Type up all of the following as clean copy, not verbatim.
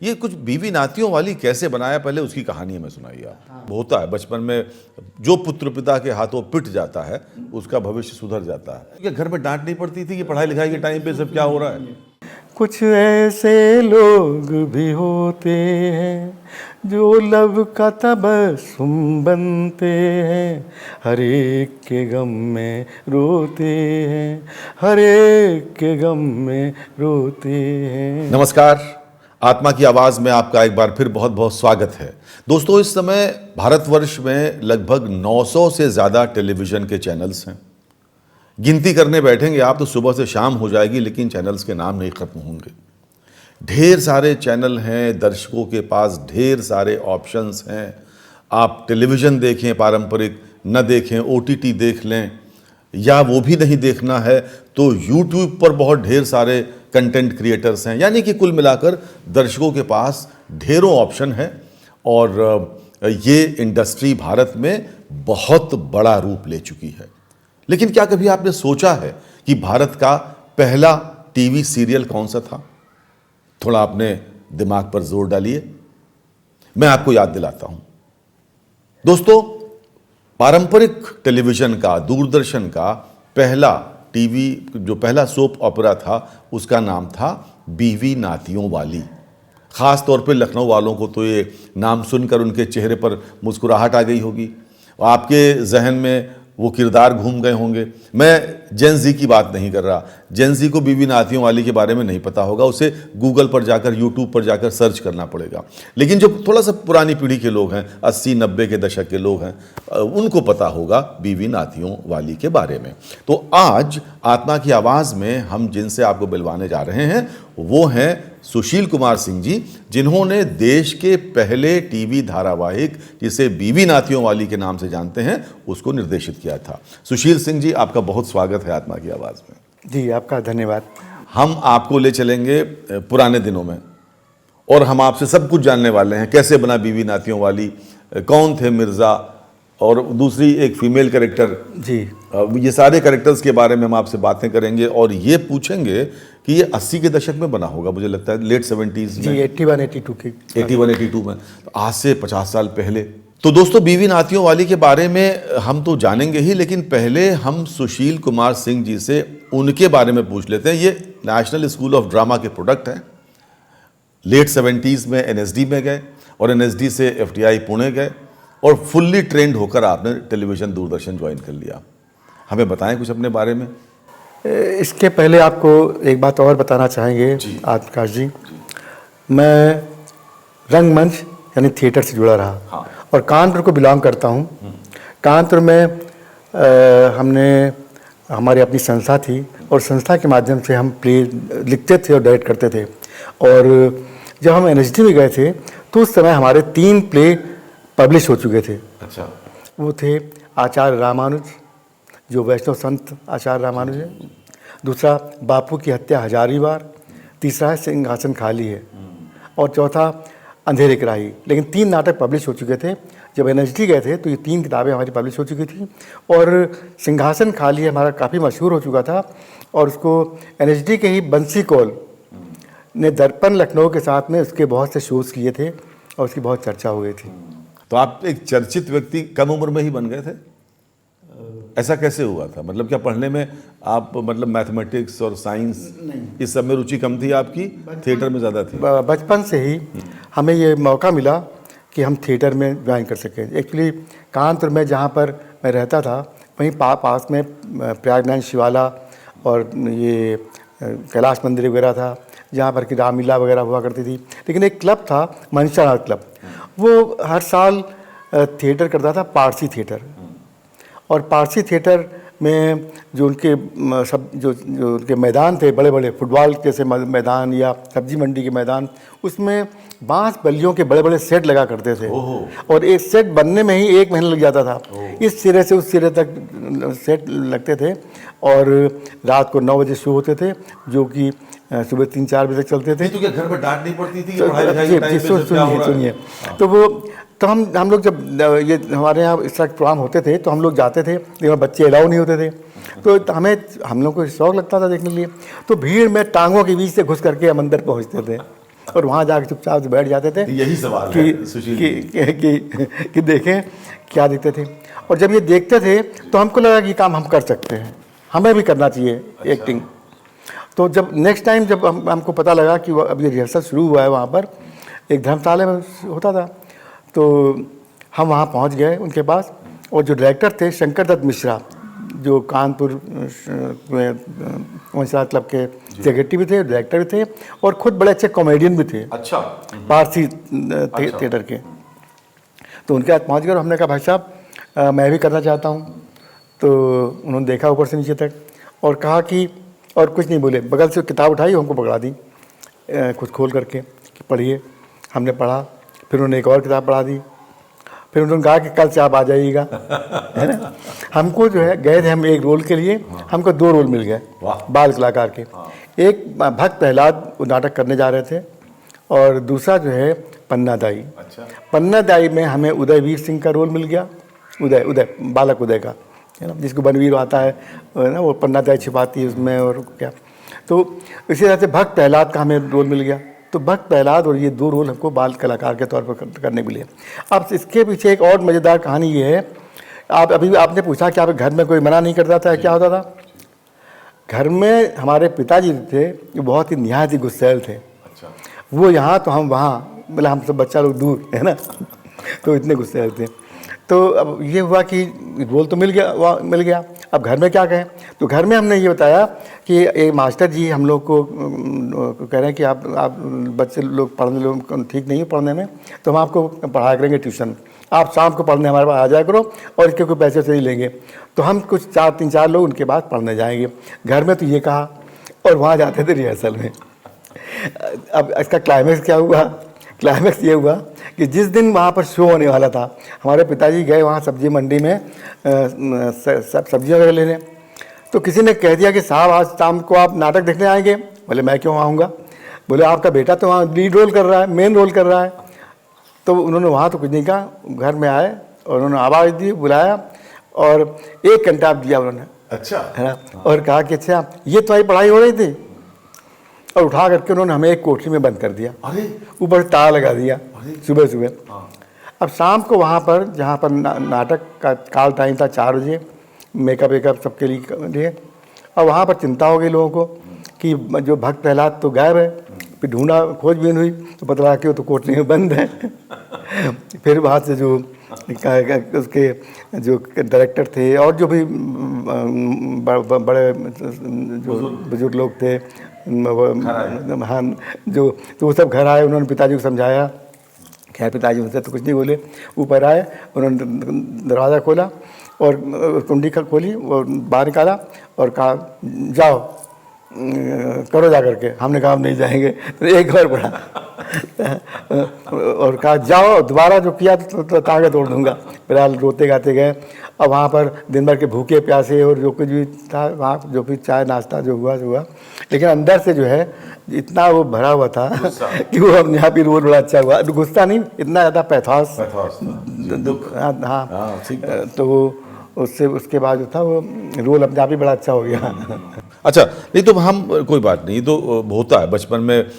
ये कुछ बीवी नातियों वाली कैसे बनाया, पहले उसकी कहानी हमें सुनाइए आप। होता है बचपन में, जो पुत्र पिता के हाथों पिट जाता है उसका भविष्य सुधर जाता है। क्या घर में डांट नहीं पड़ती थी कि पढ़ाई लिखाई के टाइम पे सब क्या हो रहा है? कुछ ऐसे लोग भी होते हैं जो लब का तबस्सुम बनते हैं, हर एक के गम में रोते हैं, हर एक के गम में रोते हैं। नमस्कार, आत्मा की आवाज़ में आपका एक बार फिर बहुत बहुत स्वागत है। दोस्तों, इस समय भारतवर्ष में लगभग 900 से ज़्यादा टेलीविज़न के चैनल्स हैं। गिनती करने बैठेंगे आप तो सुबह से शाम हो जाएगी, लेकिन चैनल्स के नाम नहीं खत्म होंगे। ढेर सारे चैनल हैं, दर्शकों के पास ढेर सारे ऑप्शंस हैं। आप टेलीविज़न देखें पारंपरिक, न देखें OTT देख लें, या वो भी नहीं देखना है तो YouTube पर बहुत ढेर सारे कंटेंट क्रिएटर्स हैं। यानी कि कुल मिलाकर दर्शकों के पास ढेरों ऑप्शन है और ये इंडस्ट्री भारत में बहुत बड़ा रूप ले चुकी है। लेकिन क्या कभी आपने सोचा है कि भारत का पहला टीवी सीरियल कौन सा था? थोड़ा अपने दिमाग पर जोर डालिए, मैं आपको याद दिलाता हूं। दोस्तों, पारंपरिक टेलीविजन का, दूरदर्शन का पहला टीवी जो पहला सोप ऑपरा था उसका नाम था बीवी नातियों वाली। ख़ास तौर पे लखनऊ वालों को तो ये नाम सुनकर उनके चेहरे पर मुस्कुराहट आ गई होगी, आपके जहन में वो किरदार घूम गए होंगे। मैं जेन ज़ी की बात नहीं कर रहा। जेन ज़ी को बीवी नातियों वाली के बारे में नहीं पता होगा, उसे गूगल पर जाकर, यूट्यूब पर जाकर सर्च करना पड़ेगा। लेकिन जो थोड़ा सा पुरानी पीढ़ी के लोग हैं, 80-90 के दशक के लोग हैं, उनको पता होगा बीवी नातियों वाली के बारे में। तो आज आत्मा की आवाज़ में हम जिनसे आपको मिलवाने जा रहे हैं वो हैं सुशील कुमार सिंह जी, जिन्होंने देश के पहले टीवी धारावाहिक, जिसे बीवी नातियों वाली के नाम से जानते हैं, उसको निर्देशित किया था। सुशील सिंह जी, आपका बहुत स्वागत है आत्मा की आवाज़ में। जी, आपका धन्यवाद। हम आपको ले चलेंगे पुराने दिनों में और हम आपसे सब कुछ जानने वाले हैं। कैसे बना बीवी नातियों वाली, कौन थे मिर्ज़ा, और दूसरी एक फीमेल कैरेक्टर जी। ये सारे कैरेक्टर्स के बारे में हम आपसे बातें करेंगे और ये पूछेंगे कि ये 80 के दशक में बना होगा, मुझे लगता है लेट 70s में, 81-82 में, तो आज से 50 साल पहले। तो दोस्तों, बीवी नातियों वाली के बारे में हम तो जानेंगे ही, लेकिन पहले हम सुशील कुमार सिंह जी से उनके बारे में पूछ लेते हैं। ये नेशनल स्कूल ऑफ ड्रामा के प्रोडक्ट हैं। लेट 70s में NSD में गए और NSD से FTI पुणे गए और फुल्ली ट्रेंड होकर आपने टेलीविज़न दूरदर्शन ज्वाइन कर लिया। हमें बताएं कुछ अपने बारे में। इसके पहले आपको एक बात और बताना चाहेंगे आकाश जी। मैं रंगमंच यानी थिएटर से जुड़ा रहा। हाँ। और कानपुर को बिलोंग करता हूँ। कानपुर में हमने हमारी अपनी संस्था थी और संस्था के माध्यम से हम प्ले लिखते थे और डायरेक्ट करते थे। और जब हम NSD में गए थे तो उस समय हमारे 3 प्ले पब्लिश हो चुके थे। अच्छा। वो थे आचार्य रामानुज, जो वैष्णव संत आचार्य रामानुज है। दूसरा बापू की हत्या हजारी बार। तीसरा है सिंहासन खाली है। और चौथा अंधेरे की राही। लेकिन 3 नाटक पब्लिश हो चुके थे। जब NSD गए थे तो ये 3 किताबें हमारी पब्लिश हो चुकी थी और सिंहासन खाली है हमारा काफ़ी मशहूर हो चुका था और उसको NSD के ही बंसी कौल ने दर्पण लखनऊ के साथ में उसके बहुत से शोज़ किए थे और उसकी बहुत चर्चा हो गई थी। तो आप एक चर्चित व्यक्ति कम उम्र में ही बन गए थे? ऐसा कैसे हुआ था? मतलब क्या पढ़ने में आप, मतलब मैथमेटिक्स और साइंस इस सब में रुचि कम थी आपकी, थिएटर में ज़्यादा थी? बचपन से ही हमें ये मौका मिला कि हम थिएटर में ज्वाइन कर सकें। एक्चुअली कानपुर में जहाँ पर मैं रहता था वहीं पास में प्रयागराज शिवाला और ये कैलाश मंदिर वगैरह था, जहाँ पर कि रामलीला वगैरह हुआ करती थी। लेकिन एक क्लब था मंशानाथ क्लब, वो हर साल थिएटर करता था, पारसी थिएटर। और पारसी थिएटर में जो उनके जो उनके मैदान थे, बड़े बड़े फुटबॉल जैसे मैदान या सब्जी मंडी के मैदान, उसमें बांस बल्लियों के बड़े बड़े सेट लगा करते थे। और एक सेट बनने में ही 1 महीना लग जाता था। इस सिरे से उस सिरे तक सेट लगते थे और रात को 9 बजे शो होते थे, जो कि सुबह 3-4 बजे तक चलते थे। तो क्या घर पर डांट नहीं पड़ती थी कि पढ़ाई लिखाई के टाइम पे सब क्या हो रहा है? सुनिए, तो हम लोग जब ये हमारे यहाँ इस तरह प्रोग्राम होते थे तो हम लोग जाते थे, लेकिन बच्चे अलाउ नहीं होते थे। तो हम लोग को शौक लगता था देखने के लिए। तो भीड़ में टांगों के बीच से घुस करके हम अंदर पहुँचते थे और वहाँ जाके चुपचाप से बैठ जाते थे यही सवाल है सुशील जी। कि देखें क्या देखते थे। और जब ये देखते थे तो हमको लगा कि ये काम हम कर सकते हैं, हमें भी करना चाहिए एक्टिंग। तो जब नेक्स्ट टाइम जब हमको पता लगा कि अब ये रिहर्सल शुरू हुआ है वहाँ पर, एक धर्मशाला में होता था, तो हम वहाँ पहुँच गए उनके पास। और जो डायरेक्टर थे शंकर दत्त मिश्रा, जो कानपुर में वंशराज क्लब के सेक्रेटरी भी थे, डायरेक्टर भी थे, और खुद बड़े अच्छे कॉमेडियन भी थे। अच्छा। पारसी थिएटर के। तो उनके साथ पहुँच गए और हमने कहा भाई साहब मैं भी करना चाहता हूँ। तो उन्होंने देखा ऊपर से नीचे तक और कहा कि, और कुछ नहीं बोले, बगल से किताब उठाई हमको पकड़ा दी कुछ खोल करके कि पढ़िए। हमने पढ़ा, फिर उन्होंने एक और किताब पढ़ा दी, फिर उन्होंने कहा कि कल से आप आ जाइएगा, है ना। हमको जो है गए थे हम एक रोल के लिए, हमको 2 रोल मिल गए बाल कलाकार के। एक भक्त प्रहलाद नाटक करने जा रहे थे और दूसरा जो है पन्ना दाई। अच्छा। पन्ना दाई में हमें उदयवीर सिंह का रोल मिल गया, उदय बालक उदय का, है ना, जिसको बनवीर आता है ना, वो पन्ना दाई छिपाती है उसमें और क्या। तो इसी तरह से भक्त प्रहलाद का हमें रोल मिल गया। तो भक्त प्रहलाद और ये 2 रोल हमको बाल कलाकार के तौर पर करने मिले। अब इसके पीछे एक और मज़ेदार कहानी ये है, आप अभी आपने पूछा कि आप घर में कोई मना नहीं करता था, क्या होता था। घर में हमारे पिताजी थे, जो बहुत ही निहायत ही गुस्सैल थे। अच्छा। वो यहाँ तो हम वहाँ, मतलब हम सब बच्चा लोग दूर, है ना। तो इतने गुस्सैल थे। तो अब ये हुआ कि रोल तो मिल गया, अब घर में क्या कहें। तो घर में हमने ये बताया कि एक मास्टर जी हम लोग को कह रहे हैं कि आप बच्चे लोग पढ़ने लोग ठीक नहीं है पढ़ने में, तो हम आपको पढ़ाया करेंगे ट्यूशन, आप शाम को पढ़ने हमारे पास आ जाया करो और इसके कोई पैसे से नहीं लेंगे। तो हम कुछ 3-4 लोग उनके पास पढ़ने जाएंगे। घर में तो ये कहा और वहाँ जाते थे रिहर्सल में। अब इसका क्लाइमैक्स क्या हुआ, क्लाइमैक्स ये हुआ कि जिस दिन वहाँ पर शो होने वाला था, हमारे पिताजी गए वहाँ सब्जी मंडी में सब्जियाँ वगैरह लेने। तो किसी ने कह दिया कि साहब आज शाम को आप नाटक देखने आएंगे। बोले मैं क्यों आऊँगा। बोले आपका बेटा तो वहाँ लीड रोल कर रहा है, मेन रोल कर रहा है। तो उन्होंने वहाँ तो कुछ नहीं कहा, घर में आए और उन्होंने आवाज़ दी, बुलाया और 1 घंटा दिया उन्होंने। अच्छा। है ना। और कहा कि अच्छा ये तुम्हारी पढ़ाई हो रही थी, और उठा करके उन्होंने हमें एक कोठरी में बंद कर दिया, ऊपर ताला लगा दिया सुबह सुबह। अब शाम को वहाँ पर जहाँ पर नाटक का काल टाइम था 4 बजे, मेकअप वेकअप सबके लिए, और वहाँ पर चिंता हो गई लोगों को कि जो भक्त प्रहलाद तो गायब है। फिर ढूंढा, खोजबीन हुई तो पता लगा कि वो तो कोठरी में बंद है। फिर वहाँ से जो उसके जो डायरेक्टर थे और जो भी बड़े जो बुजुर्ग लोग थे, हाँ, जो तो वो सब घर आए, उन्होंने पिताजी को समझाया। खैर पिताजी उनसे तो कुछ नहीं बोले, ऊपर आए, उन्होंने दरवाज़ा खोला और कुंडी खोली और बाहर निकाला और कहा जाओ करो जा करके। हमने कहा हम नहीं जाएंगे। तो एक बार बढ़ा और कहा जाओ, दोबारा जो किया तो तांगे तोड़ दूंगा। फिलहाल रोते गाते गए। अब वहाँ पर दिन भर के भूखे प्यासे और जो कुछ भी था वहाँ, जो भी चाय नाश्ता जो हुआ, लेकिन अंदर से जो है इतना वो भरा हुआ था कि वो हम यहाँ भी रोल बड़ा अच्छा हुआ। गुस्सा नहीं, इतना ज़्यादा पैथोस दुख। हाँ। तो वो उसके बाद जो था वो रोल अपने आप ही बड़ा अच्छा हो गया। अच्छा, नहीं तो हम कोई बात नहीं, तो होता है बचपन में,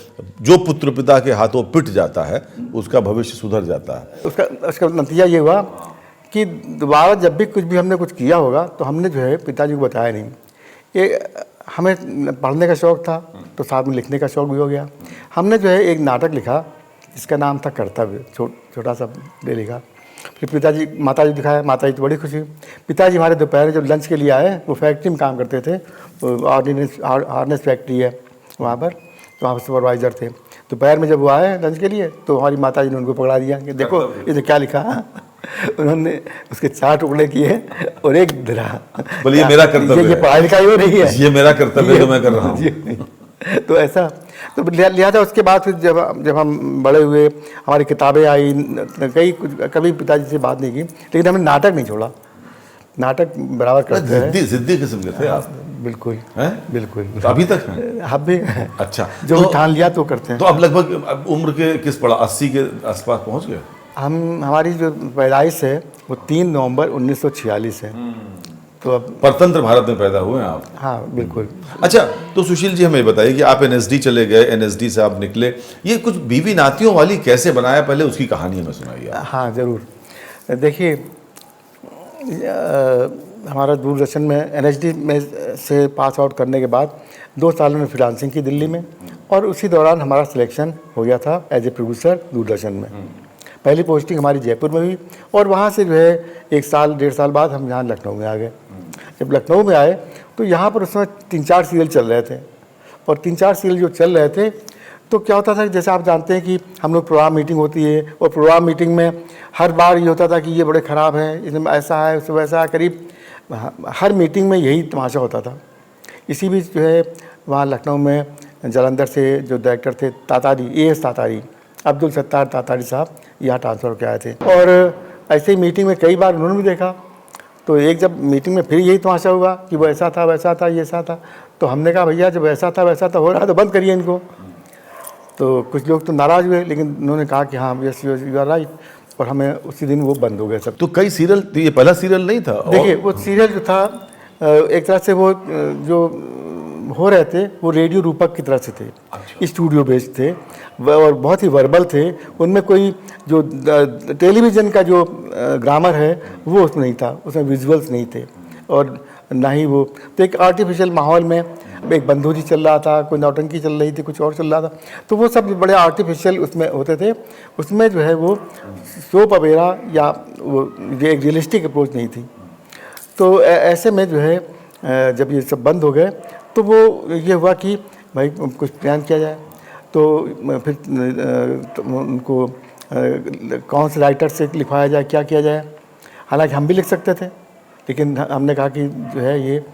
जो पुत्र पिता के हाथों पिट जाता है उसका भविष्य सुधर जाता है। उसका नतीजा ये हुआ कि दोबारा जब भी कुछ भी हमने कुछ किया होगा तो हमने जो है पिताजी को बताया नहीं। ये हमें पढ़ने का शौक़ था तो साथ में लिखने का शौक़ भी हो गया। हमने जो है एक नाटक लिखा जिसका नाम था कर्तव्य, छोटा सा दे लिखा। फिर पिताजी माताजी दिखाया, माताजी तो बड़ी खुशी। पिताजी हमारे दोपहर जब लंच के लिए आए, वो फैक्ट्री में काम करते थे, हार्नेस फैक्ट्री है वहाँ पर, तो वहाँ पर सुपरवाइज़र थे। दोपहर में जब वो आए लंच के लिए तो हमारी माताजी ने उनको पकड़ा दिया कि देखो इसने क्या लिखा है। उन्होंने उसके 4 टुकड़े किए और एक धरा, बोलिए मेरा कर्तव्य, ये पढ़ाई लिखाई हो रही है, ये मेरा कर्तव्य तो मैं कर रहा हूँ। तो ऐसा तो लिहाजा उसके बाद फिर जब हम बड़े हुए, हमारी किताबें आई, कभी पिताजी से बात नहीं की, लेकिन हमने नाटक नहीं छोड़ा। नाटक बराबर करते हैं। जिद्दी किस्म के थे आप। बिल्कुल बिल्कुल। तो अभी तक अब भी। अच्छा, जो भी ठान लिया तो करते हैं। तो अब लगभग उम्र के किस पड़ा, 80 के आसपास पहुँच गए? हमारी जो पैदाइश है वो 3 नवंबर 1946 है। तो अब परतंत्र भारत में पैदा हुए हैं आप। हाँ बिल्कुल। अच्छा, तो सुशील जी हमें बताइए कि आप एनएसडी चले गए, एनएसडी से आप निकले, ये कुछ बीवी नातियों वाली कैसे बनाया, पहले उसकी कहानी हमें सुनाइए आप। हाँ ज़रूर। देखिए हमारा दूरदर्शन में एनएसडी में से पास आउट करने के बाद 2 साल में फ्रीलांसिंग की दिल्ली में, और उसी दौरान हमारा सिलेक्शन हो गया था एज ए प्रोड्यूसर दूरदर्शन में। पहली पोस्टिंग हमारी जयपुर में हुई, और वहाँ से जो है 1 साल 1.5 साल बाद हम यहाँ लखनऊ में आ गए। जब लखनऊ में आए तो यहाँ पर उस समय 3-4 सीरियल चल रहे थे, और 3-4 सीरियल जो चल रहे थे तो क्या होता था कि जैसे आप जानते हैं कि हम लोग प्रोग्राम मीटिंग होती है, और प्रोग्राम मीटिंग में हर बार ये होता था कि ये बड़े ख़राब हैं, इसमें ऐसा है उसमें वैसा है, करीब हर मीटिंग में यही तमाशा होता था। इसी बीच जो है वहाँ लखनऊ में जालंधर से जो डायरेक्टर थे तातारी, AS तातारी, अब्दुल सत्तार तातारी साहब यहाँ ट्रांसफ़र होकर आए थे, और ऐसे ही मीटिंग में कई बार उन्होंने भी देखा। तो एक जब मीटिंग में फिर यही तमाशा हुआ कि वो ऐसा था वैसा था ये ऐसा था, तो हमने कहा भैया जब ऐसा था वैसा था हो रहा है तो बंद करिए इनको। तो कुछ लोग तो नाराज़ हुए, लेकिन उन्होंने कहा कि हाँ यस यू आर राइट, और हमें उसी दिन वो बंद हो गए सब। तो कई सीरियल, ये पहला सीरियल नहीं था? देखिए वो सीरियल जो था एक तरह से वो जो हो रहे थे वो रेडियो रूपक की तरह से थे। अच्छा। स्टूडियो बेस्ड थे और बहुत ही वर्बल थे, उनमें कोई जो टेलीविज़न का जो ग्रामर है वो उसमें नहीं था, उसमें विजुअल्स नहीं थे, और ना ही वो, तो एक आर्टिफिशियल माहौल में एक बंदूजी चल रहा था, कोई नौटंकी चल रही थी, कुछ और चल रहा था, तो वो सब बड़े आर्टिफिशियल उसमें होते थे। उसमें जो है वो सोप अपेरा या वो एक रियलिस्टिक अप्रोच नहीं थी। तो ऐसे में जो है जब ये सब बंद हो गए तो वो ये हुआ कि भाई कुछ प्लान किया जाए। तो फिर तो उनको कौन से राइटर से लिखवाया जाए, क्या किया जाए। हालांकि हम भी लिख सकते थे, लेकिन हमने कहा कि जो है ये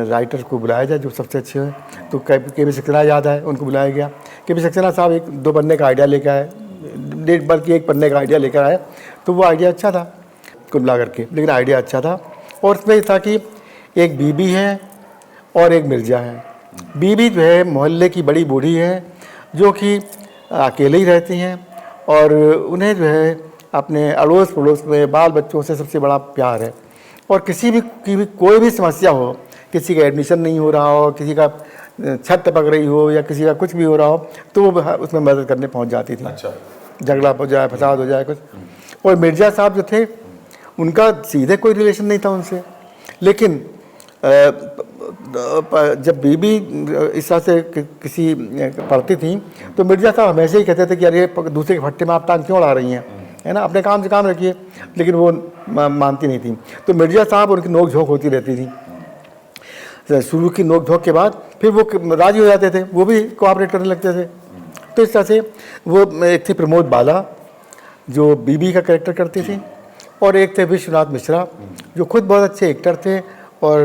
राइटर को बुलाया जाए जो सबसे अच्छे हैं। तो के.बी. सक्सेना याद है, उनको बुलाया गया। के.बी. सक्सेना साहब 1-2 पन्ने का आइडिया लेकर आए, बल्कि 1 पन्ने का आइडिया लेकर आए। तो वो आइडिया अच्छा था कुल मिला करके, लेकिन आइडिया अच्छा था। और उसमें ये था कि एक बीबी है और एक मिर्ज़ा है। बीबी जो है मोहल्ले की बड़ी बूढ़ी है जो कि अकेले ही रहती हैं, और उन्हें जो है अपने अड़ोस पड़ोस में बाल बच्चों से सबसे बड़ा प्यार है। और किसी भी कोई भी समस्या हो, किसी का एडमिशन नहीं हो रहा हो, किसी का छत टपक रही हो, या किसी का कुछ भी हो रहा हो, तो वो उसमें मदद करने पहुंच जाती थी। अच्छा। झगड़ा हो जाए, फसाद हो जाए कुछ। और मिर्ज़ा साहब जो थे उनका सीधे कोई रिलेशन नहीं था उनसे, लेकिन जब बीबी इस तरह से किसी पढ़ती थी तो मिर्ज़ा साहब हमेशा ही कहते थे कि अरे दूसरे के फट्टे में आप टांग क्यों अड़ा रही हैं, है ना, अपने काम से काम रखिए। लेकिन वो मानती नहीं थी। तो मिर्ज़ा साहब उनकी नोक झोंक होती रहती थी। शुरू की नोक झोंक के बाद फिर वो राजी हो जाते थे, वो भी कोऑपरेट करने लगते थे। तो इस तरह से वो एक थी प्रमोद बाला जो बीबी का कैरेक्टर करती थी, और एक थे विश्वनाथ मिश्रा जो खुद बहुत अच्छे एक्टर थे और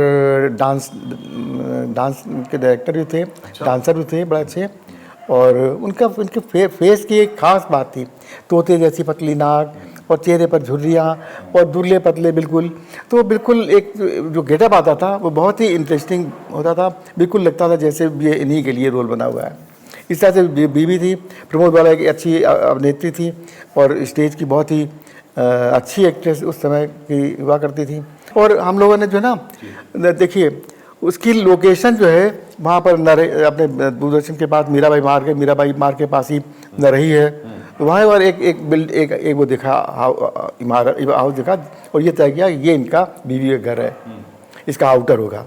डांस के डायरेक्टर भी थे। अच्छा। डांसर भी थे बड़े अच्छे। और उनके फेस की एक ख़ास बात थी, तोते जैसी पतली नाक और चेहरे पर झुर्रियाँ और दुबले पतले बिल्कुल। तो बिल्कुल एक जो गेटअप आता था वो बहुत ही इंटरेस्टिंग होता था, बिल्कुल लगता था जैसे ये इन्हीं के लिए रोल बना हुआ है। इस तरह से बीबी थी। प्रमोद बाला एक अच्छी अभिनेत्री थी और स्टेज की बहुत ही अच्छी एक्ट्रेस उस समय की हुआ करती थी। और हम लोगों ने जो है ना, देखिए उसकी लोकेशन जो है वहाँ पर अपने दूरदर्शन के पास मीराबाई मार्ग के पास ही नरही है। तो वहाँ पर एक वो दिखा इमारत हाउस दिखा, और ये तय किया ये इनका बीवी का घर है, इसका आउटर होगा।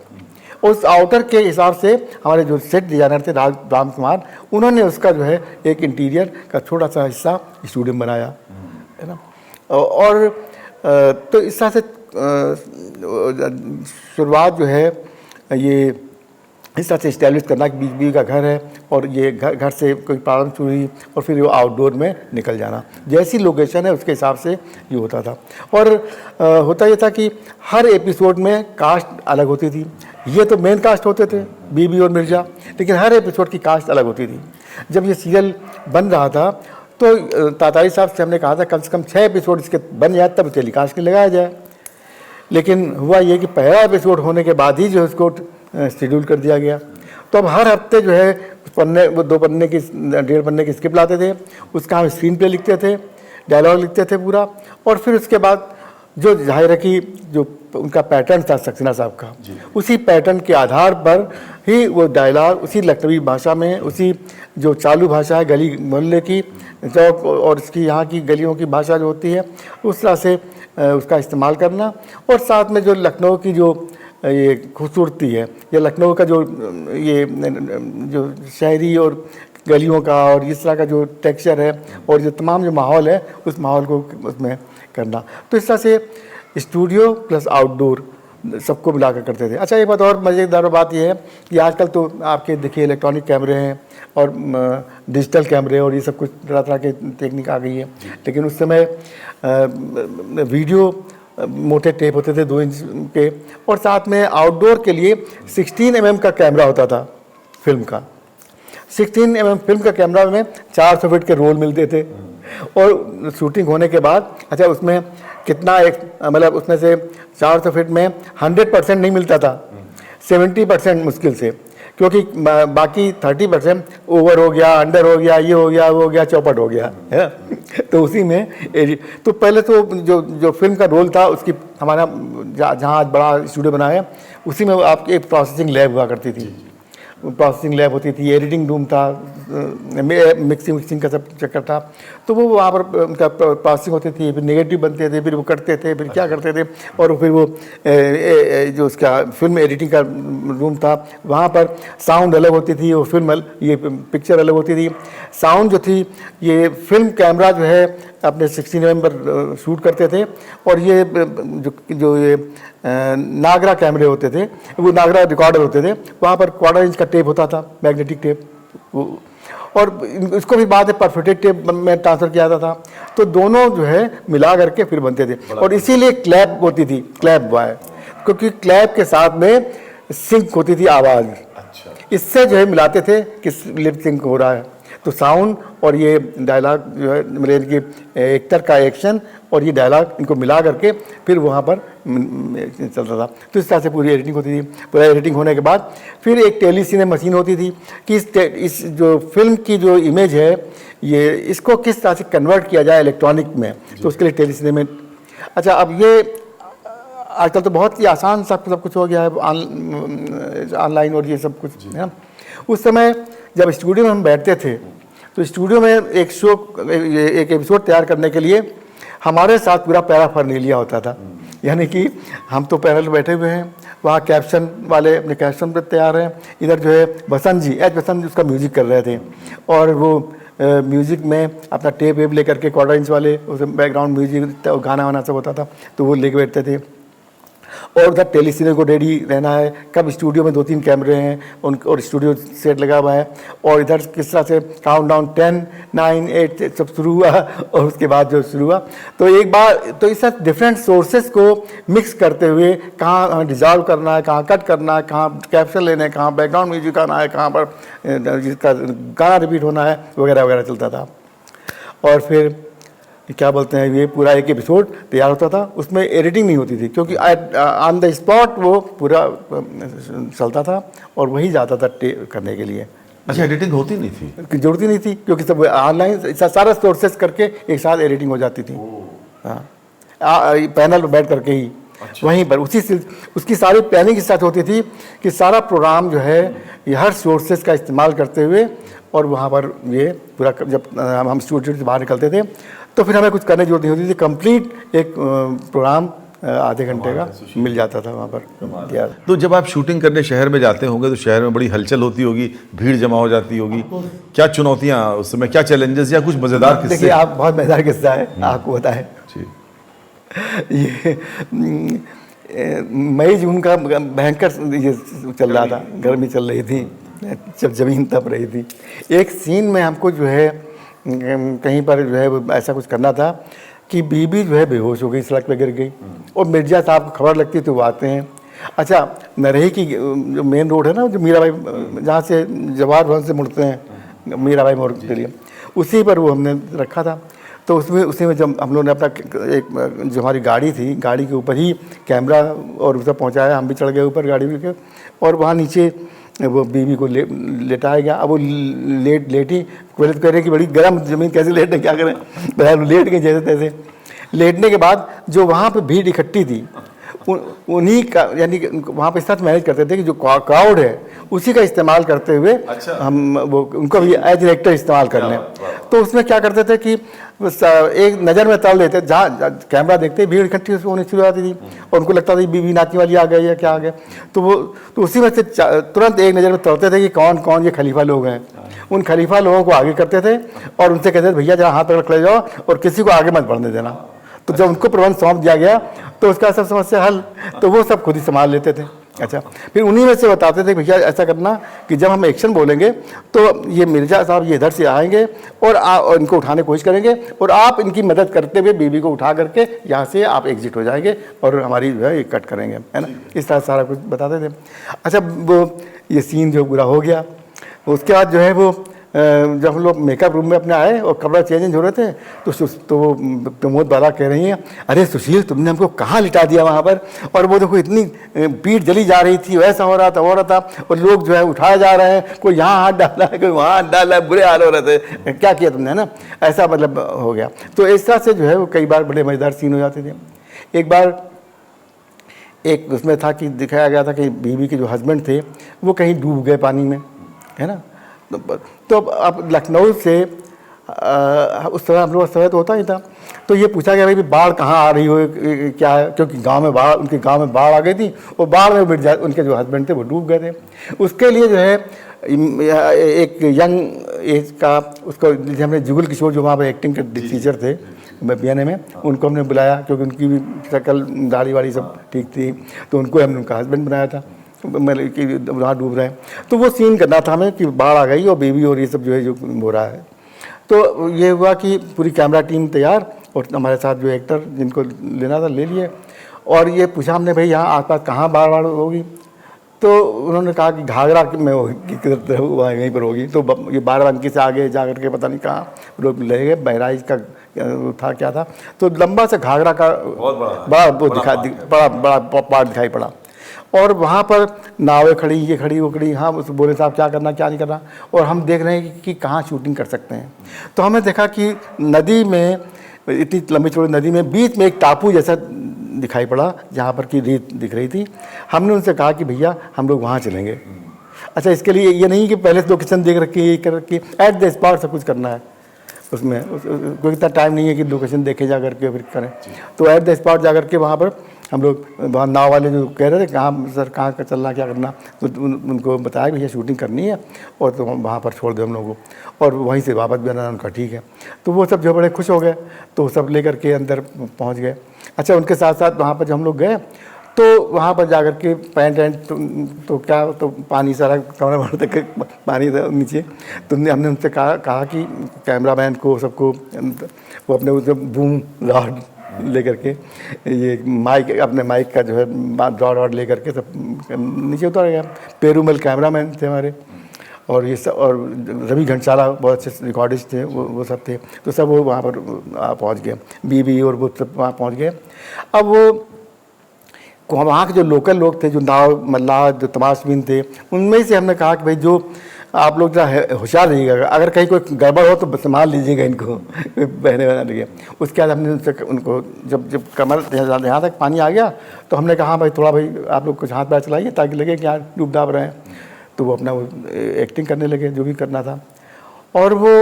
उस आउटर के हिसाब से हमारे जो सेट डिजाइनर थे राम कुमार, उन्होंने उसका जो है एक इंटीरियर का छोटा सा हिस्सा स्टूडियो में बनाया, है ना। और तो इस तरह से शुरुआत जो है ये इस तरह से इस्टेब्लिश करना कि बीबी का घर है, और ये घर से कोई प्रॉब्लम शुरू हुई और फिर वो आउटडोर में निकल जाना, जैसी लोकेशन है उसके हिसाब से ये होता था। और होता ये था कि हर एपिसोड में कास्ट अलग होती थी। ये तो मेन कास्ट होते थे बीबी और मिर्ज़ा, लेकिन हर एपिसोड की कास्ट अलग होती थी। जब ये सीरियल बन रहा था तो तातारी साहब से हमने कहा था कम से कम 6 एपिसोड इसके बन जाए तब टेलीकास्ट के लगाया जाए। लेकिन हुआ ये कि पहला एपिसोड होने के बाद ही जो इसको शेड्यूल कर दिया गया। तो अब हर हफ्ते जो है वो 2 पन्ने की 1.5 पन्ने की स्क्रिप्ट लाते थे, उसका हम स्क्रीन प्ले लिखते थे, डायलॉग लिखते थे पूरा, और फिर उसके बाद जो जाहिर है कि जो उनका पैटर्न था सक्सेना साहब का, उसी पैटर्न के आधार पर ही वो डायलॉग उसी लखनवी भाषा में, उसी जो चालू भाषा है गली मोहल्ले की, चौक और इसकी यहाँ की गलियों की भाषा जो होती है, उस तरह से उसका इस्तेमाल करना, और साथ में जो लखनऊ की जो ये खूबसूरती है, या लखनऊ का जो ये जो शहरी और गलियों का और इस तरह का जो टेक्सचर है और जो तमाम जो माहौल है, उस माहौल को उसमें करना। तो इस तरह से स्टूडियो प्लस आउटडोर सबको मिला कर करते थे। अच्छा, एक बात और मज़ेदार बात यह है कि आजकल तो आपके देखिए इलेक्ट्रॉनिक कैमरे हैं और डिजिटल कैमरे और ये सब कुछ तरह तरह की टेक्निक आ गई है, लेकिन उस समय वीडियो मोटे टेप होते थे 2 इंच के, और साथ में आउटडोर के लिए 16 mm का कैमरा होता था फिल्म का। 16 mm फिल्म का कैमरा में 400 फीट के रोल मिलते थे, और शूटिंग होने के बाद अच्छा उसमें कितना एक मतलब उसमें से 400 फीट में 100% नहीं मिलता था, 70% मुश्किल से, क्योंकि बाकी 30% ओवर हो गया, अंडर हो गया, ये हो गया, वो हो गया, चौपट हो गया है। तो उसी में तो पहले तो जो फिल्म का रोल था उसकी हमारा जहाँ आज बड़ा स्टूडियो बना है, उसी में आपकी एक प्रोसेसिंग लैब हुआ करती थी, प्रोसेसिंग लैब होती थी, एडिटिंग रूम था, मिक्सिंग का सब चक्कर था। तो वो वहाँ पर उनका प्रोसेसिंग होती थी, फिर नेगेटिव बनते थे, फिर वो कटते थे, फिर क्या करते थे, और फिर वो जो उसका फिल्म एडिटिंग का रूम था, वहाँ पर साउंड अलग होती थी, वो फिल्म ये पिक्चर अलग होती थी। साउंड जो थी, ये फिल्म कैमरा जो है अपने 16 mm पर शूट करते थे, और ये जो ये नागरा कैमरे होते थे, वो नागरा रिकॉर्डर होते थे, वहाँ पर 1/4 इंच का टेप होता था, मैग्नेटिक टेप, और इसको भी बाद में परफेक्टेड टेप में ट्रांसफ़र किया जाता था। तो दोनों जो है मिला करके फिर बनते थे, और इसीलिए क्लैप होती थी, क्लैप बॉय, क्योंकि क्लैप के साथ में सिंक होती थी आवाज़। अच्छा। इससे जो है मिलाते थे कि लिप सिंक हो रहा है। तो साउंड और ये डायलॉग जो है मतलब इनकी एक्टर का एक्शन और ये डायलॉग इनको मिला करके फिर वहाँ पर चलता था। तो इस तरह से पूरी एडिटिंग होती थी। पूरा एडिटिंग होने के बाद फिर एक टेलीसिने मशीन होती थी कि इस जो फिल्म की जो इमेज है, ये इसको किस तरह से कन्वर्ट किया जाए इलेक्ट्रॉनिक में, तो उसके लिए टेलीसिने में। अच्छा, अब ये आजकल तो बहुत ही आसान सब कुछ हो गया है, ऑनलाइन और ये सब कुछ है ना। उस समय जब स्टूडियो में हम बैठते थे, तो स्टूडियो में एक एपिसोड तैयार करने के लिए हमारे साथ पूरा पैराफर्नेलिया होता था। यानी कि हम तो पैनल बैठे हुए हैं, वहाँ कैप्शन वाले अपने कैप्शन पर तैयार हैं, इधर जो है बसंत जी उसका म्यूज़िक कर रहे थे, और वो म्यूज़िक में अपना टेप वेप लेकर के 1/4 इंच वाले उस बैकग्राउंड म्यूजिक गाना वाना सब होता था, तो वो लेके बैठते थे। और उधर टेलीसिने को रेडी रहना है, कब स्टूडियो में 2-3 कैमरे हैं उन, और स्टूडियो सेट लगा हुआ है, और इधर किस तरह से काउंटडाउन 10, 9, 8 सब शुरू हुआ, और उसके बाद जो शुरू हुआ तो एक बार तो इस तरह डिफरेंट सोर्सेज को मिक्स करते हुए कहाँ डिजॉल्व करना है, कहाँ कट करना है, कहाँ कैप्शन लेना है, कहाँ बैकग्राउंड म्यूजिक आना है, कहाँ पर जिसका गाना रिपीट होना है, वगैरह वगैरह चलता था। और फिर क्या बोलते हैं, ये पूरा एक एपिसोड तैयार होता था, उसमें एडिटिंग नहीं होती थी, क्योंकि ऑन द स्पॉट वो पूरा चलता था और वही जाता था करने के लिए। अच्छा, एडिटिंग होती नहीं थी? जरूरत ही नहीं थी, क्योंकि सब ऑनलाइन सारा सोर्सेस करके एक साथ एडिटिंग हो जाती थी। हाँ, पैनल पर बैठ करके ही। अच्छा। वहीं पर उसकी सारी प्लानिंग के साथ होती थी कि सारा प्रोग्राम जो है ये हर सोर्सेस का इस्तेमाल करते हुए, और वहाँ पर ये पूरा जब हम स्टूडियो से बाहर निकलते थे तो फिर हमें कुछ करने की जरूरत नहीं होती थी, कंप्लीट एक प्रोग्राम आधे घंटे का मिल जाता था वहाँ पर यार। तो जब आप शूटिंग करने शहर में जाते होंगे तो शहर में बड़ी हलचल होती होगी, भीड़ जमा हो जाती होगी, क्या चुनौतियाँ उस समय, क्या चैलेंजेस या कुछ मज़ेदार किस्से? देखिए, आप बहुत मज़ेदार किस्सा है, आपको पता है ये मई जून का भयंकर ये चल रहा था, गर्मी चल रही थी, जब ज़मीन तप रही थी। एक सीन में हमको जो है कहीं पर जो है ऐसा कुछ करना था कि बीबी जो है बेहोश हो गई, सड़क पे गिर गई, और मिर्जा साहब को खबर लगती तो वो आते हैं। अच्छा, नरही की जो मेन रोड है ना, जो मीराबाई जहाँ से जवाहर भवन से मुड़ते हैं मीराबाई मोड़ के लिए, उसी पर वो हमने रखा था। तो उसी में जब हम लोगों ने अपना एक जो हमारी गाड़ी थी, गाड़ी के ऊपर ही कैमरा और उसे पहुँचाया, हम भी चढ़ गए ऊपर गाड़ी के, और वहाँ नीचे वो बीवी को लेटाया गया। अब वो लेटी, पहले तो कह रहे कि बड़ी गर्म ज़मीन कैसे लेटें, क्या करें, बहर लेट गए जैसे तैसे। लेटने के बाद जो वहाँ पे भीड़ इकट्ठी थी उन्हीं का, यानी वहाँ पे इस तरह मैनेज करते थे कि जो क्राउड है उसी का इस्तेमाल करते हुए अच्छा। हम वो उनको भी एज डायरेक्टर इस्तेमाल कर लें। तो उसमें क्या करते थे कि एक नज़र में तल देते, जहाँ कैमरा देखते भीड़ इकट्ठी होने शुरू आती थी और उनको लगता था बीवी नाचने वाली आ गई या क्या आ गया, तो उसी में से तुरंत एक नज़र में तलते थे कि कौन कौन ये खलीफा लोग हैं। उन खलीफा लोगों को आगे करते थे और उनसे कहते थे भैया जरा हाथ पकड़ खड़े जाओ और किसी को आगे मत बढ़ने देना। तो जब उनको प्रबंध सौंप दिया गया तो उसका सब समस्या हल, तो वो सब खुद ही संभाल लेते थे। अच्छा, फिर उन्हीं में से बताते थे भैया ऐसा करना कि जब हम एक्शन बोलेंगे तो ये मिर्जा साहब ये इधर से आएंगे और इनको उठाने की कोशिश करेंगे और आप इनकी मदद करते हुए बीवी को उठा करके यहाँ से आप एग्जिट हो जाएंगे और हमारी जो है ये कट करेंगे, है ना। इस तरह सारा कुछ बताते थे। अच्छा, वो ये सीन जो पूरा हो गया, उसके बाद जो है वो जब हम लोग मेकअप रूम में अपने आए और कपड़ा चेंज हो रहे थे तो वो प्रमोद बाला कह रही हैं, अरे सुशील तुमने हमको कहाँ लिटा दिया वहाँ पर, और वो देखो इतनी पीठ जली जा रही थी, वैसा हो रहा था और लोग जो है उठाए जा रहे हैं, कोई यहाँ हाथ डाला है कोई वहाँ हाथ डाला है, बुरे हाल हो रहे थे, क्या किया तुमने, है ना। ऐसा मतलब हो गया। तो इस तरह से जो है वो कई बार बड़े मज़ेदार सीन हो जाते थे। एक बार एक उसमें था कि दिखाया गया था कि बीवी के जो हस्बैंड थे वो कहीं डूब गए पानी में, है ना। तो अब लखनऊ से उस समय हम लोग समय तो होता ही था, तो ये पूछा गया भाई बाढ़ कहाँ आ रही हो क्या है, क्योंकि गांव में बाढ़, उनके गांव में बाढ़ आ गई थी और बाढ़ में उनके जो हस्बैंड थे वो डूब गए थे। उसके लिए जो है एक यंग एज का उसको हमने जुगल किशोर जो वहाँ पर एक्टिंग के टीचर थे बयाने में, उनको हमने बुलाया क्योंकि उनकी भी शक्ल दाढ़ी वाड़ी सब ठीक थी, तो उनको हमने उनका हस्बैंड बनाया था, मतलब कि वहाँ डूब रहे हैं। तो वो सीन करना था हमें कि बाढ़ आ गई और बेबी और ये सब जो है जो हो रहा है। तो ये हुआ कि पूरी कैमरा टीम तैयार और हमारे साथ जो एक्टर जिनको लेना था ले लिए, और ये पूछा हमने भाई यहाँ आसपास कहाँ बाढ़ होगी, तो उन्होंने कहा कि घाघरा में किधर वहाँ यहीं पर होगी। तो ये बाराबंकी से आगे जा करके पता नहीं कहाँ लोग ले गए, बहराइच का था क्या था, तो लंबा से घाघरा का बड़ा पार्ट दिखाई पड़ा और वहाँ पर नावें खड़ी, ये खड़ी वो खड़ी, हाँ उस बोले साहब क्या करना क्या नहीं करना, और हम देख रहे हैं कि कहाँ शूटिंग कर सकते हैं। तो हमें देखा कि नदी में, इतनी लंबी चौड़ी नदी में बीच में एक टापू जैसा दिखाई पड़ा जहाँ पर की रेत दिख रही थी। हमने उनसे कहा कि भैया हम लोग वहाँ चलेंगे। अच्छा, इसके लिए ये नहीं कि पहले से लोकेशन देख रखी है, ये कर रखी है, एट द स्पॉट सब कुछ करना है उसमें, कोई इतना टाइम नहीं है कि लोकेशन देखे जा करके फिर करें। तो एट द स्पॉट जा करके वहाँ पर हम लोग, वहाँ नाव वाले जो कह रहे थे कहाँ सर कहाँ का चलना क्या करना, तो उनको बताया भैया शूटिंग करनी है और तो वहाँ पर छोड़ दो हम लोगों को, और वहीं से वापस भी आना, उनका ठीक है। तो वो सब जो बड़े खुश हो गए, तो सब लेकर के अंदर पहुँच गए। अच्छा, उनके साथ साथ वहाँ पर जब हम लोग गए तो वहाँ पर जा कर के पैंट वैंट तो क्या, तो पानी सारा कमरा भर तक पानी था नीचे। तो हमने उनसे कहा कि कैमरामैन को सबको वो अपने उसे बूम रॉड ले करके, ये माइक अपने माइक का जो है रॉड ले करके सब नीचे उतर गया। पेरूमल कैमरामैन थे हमारे, और ये सब, और रवि घंटाला बहुत अच्छे रिकॉर्डिस्ट थे, वो सब थे। तो सब वो वहाँ पर पहुँच गए, बीबी और वो सब वहाँ पहुँच गए। अब वो वहाँ के जो लोकल लोग थे, जो नाव मल्लाह जो तमाशबीन थे, उनमें से हमने कहा कि भाई जो आप लोग जरा होशियार रहिएगा, अगर कहीं कोई गड़बड़ हो तो संभाल लीजिएगा इनको बहने बना लगे। उसके बाद हमने उनसे उनको जब कमर यहाँ तक पानी आ गया तो हमने कहा भाई थोड़ा भाई आप लोग कुछ हाथ पैर चलाइए ताकि लगे कि यहाँ डूब डाब रहे हैं। तो वो अपना वो एक्टिंग करने लगे जो भी करना था, और वो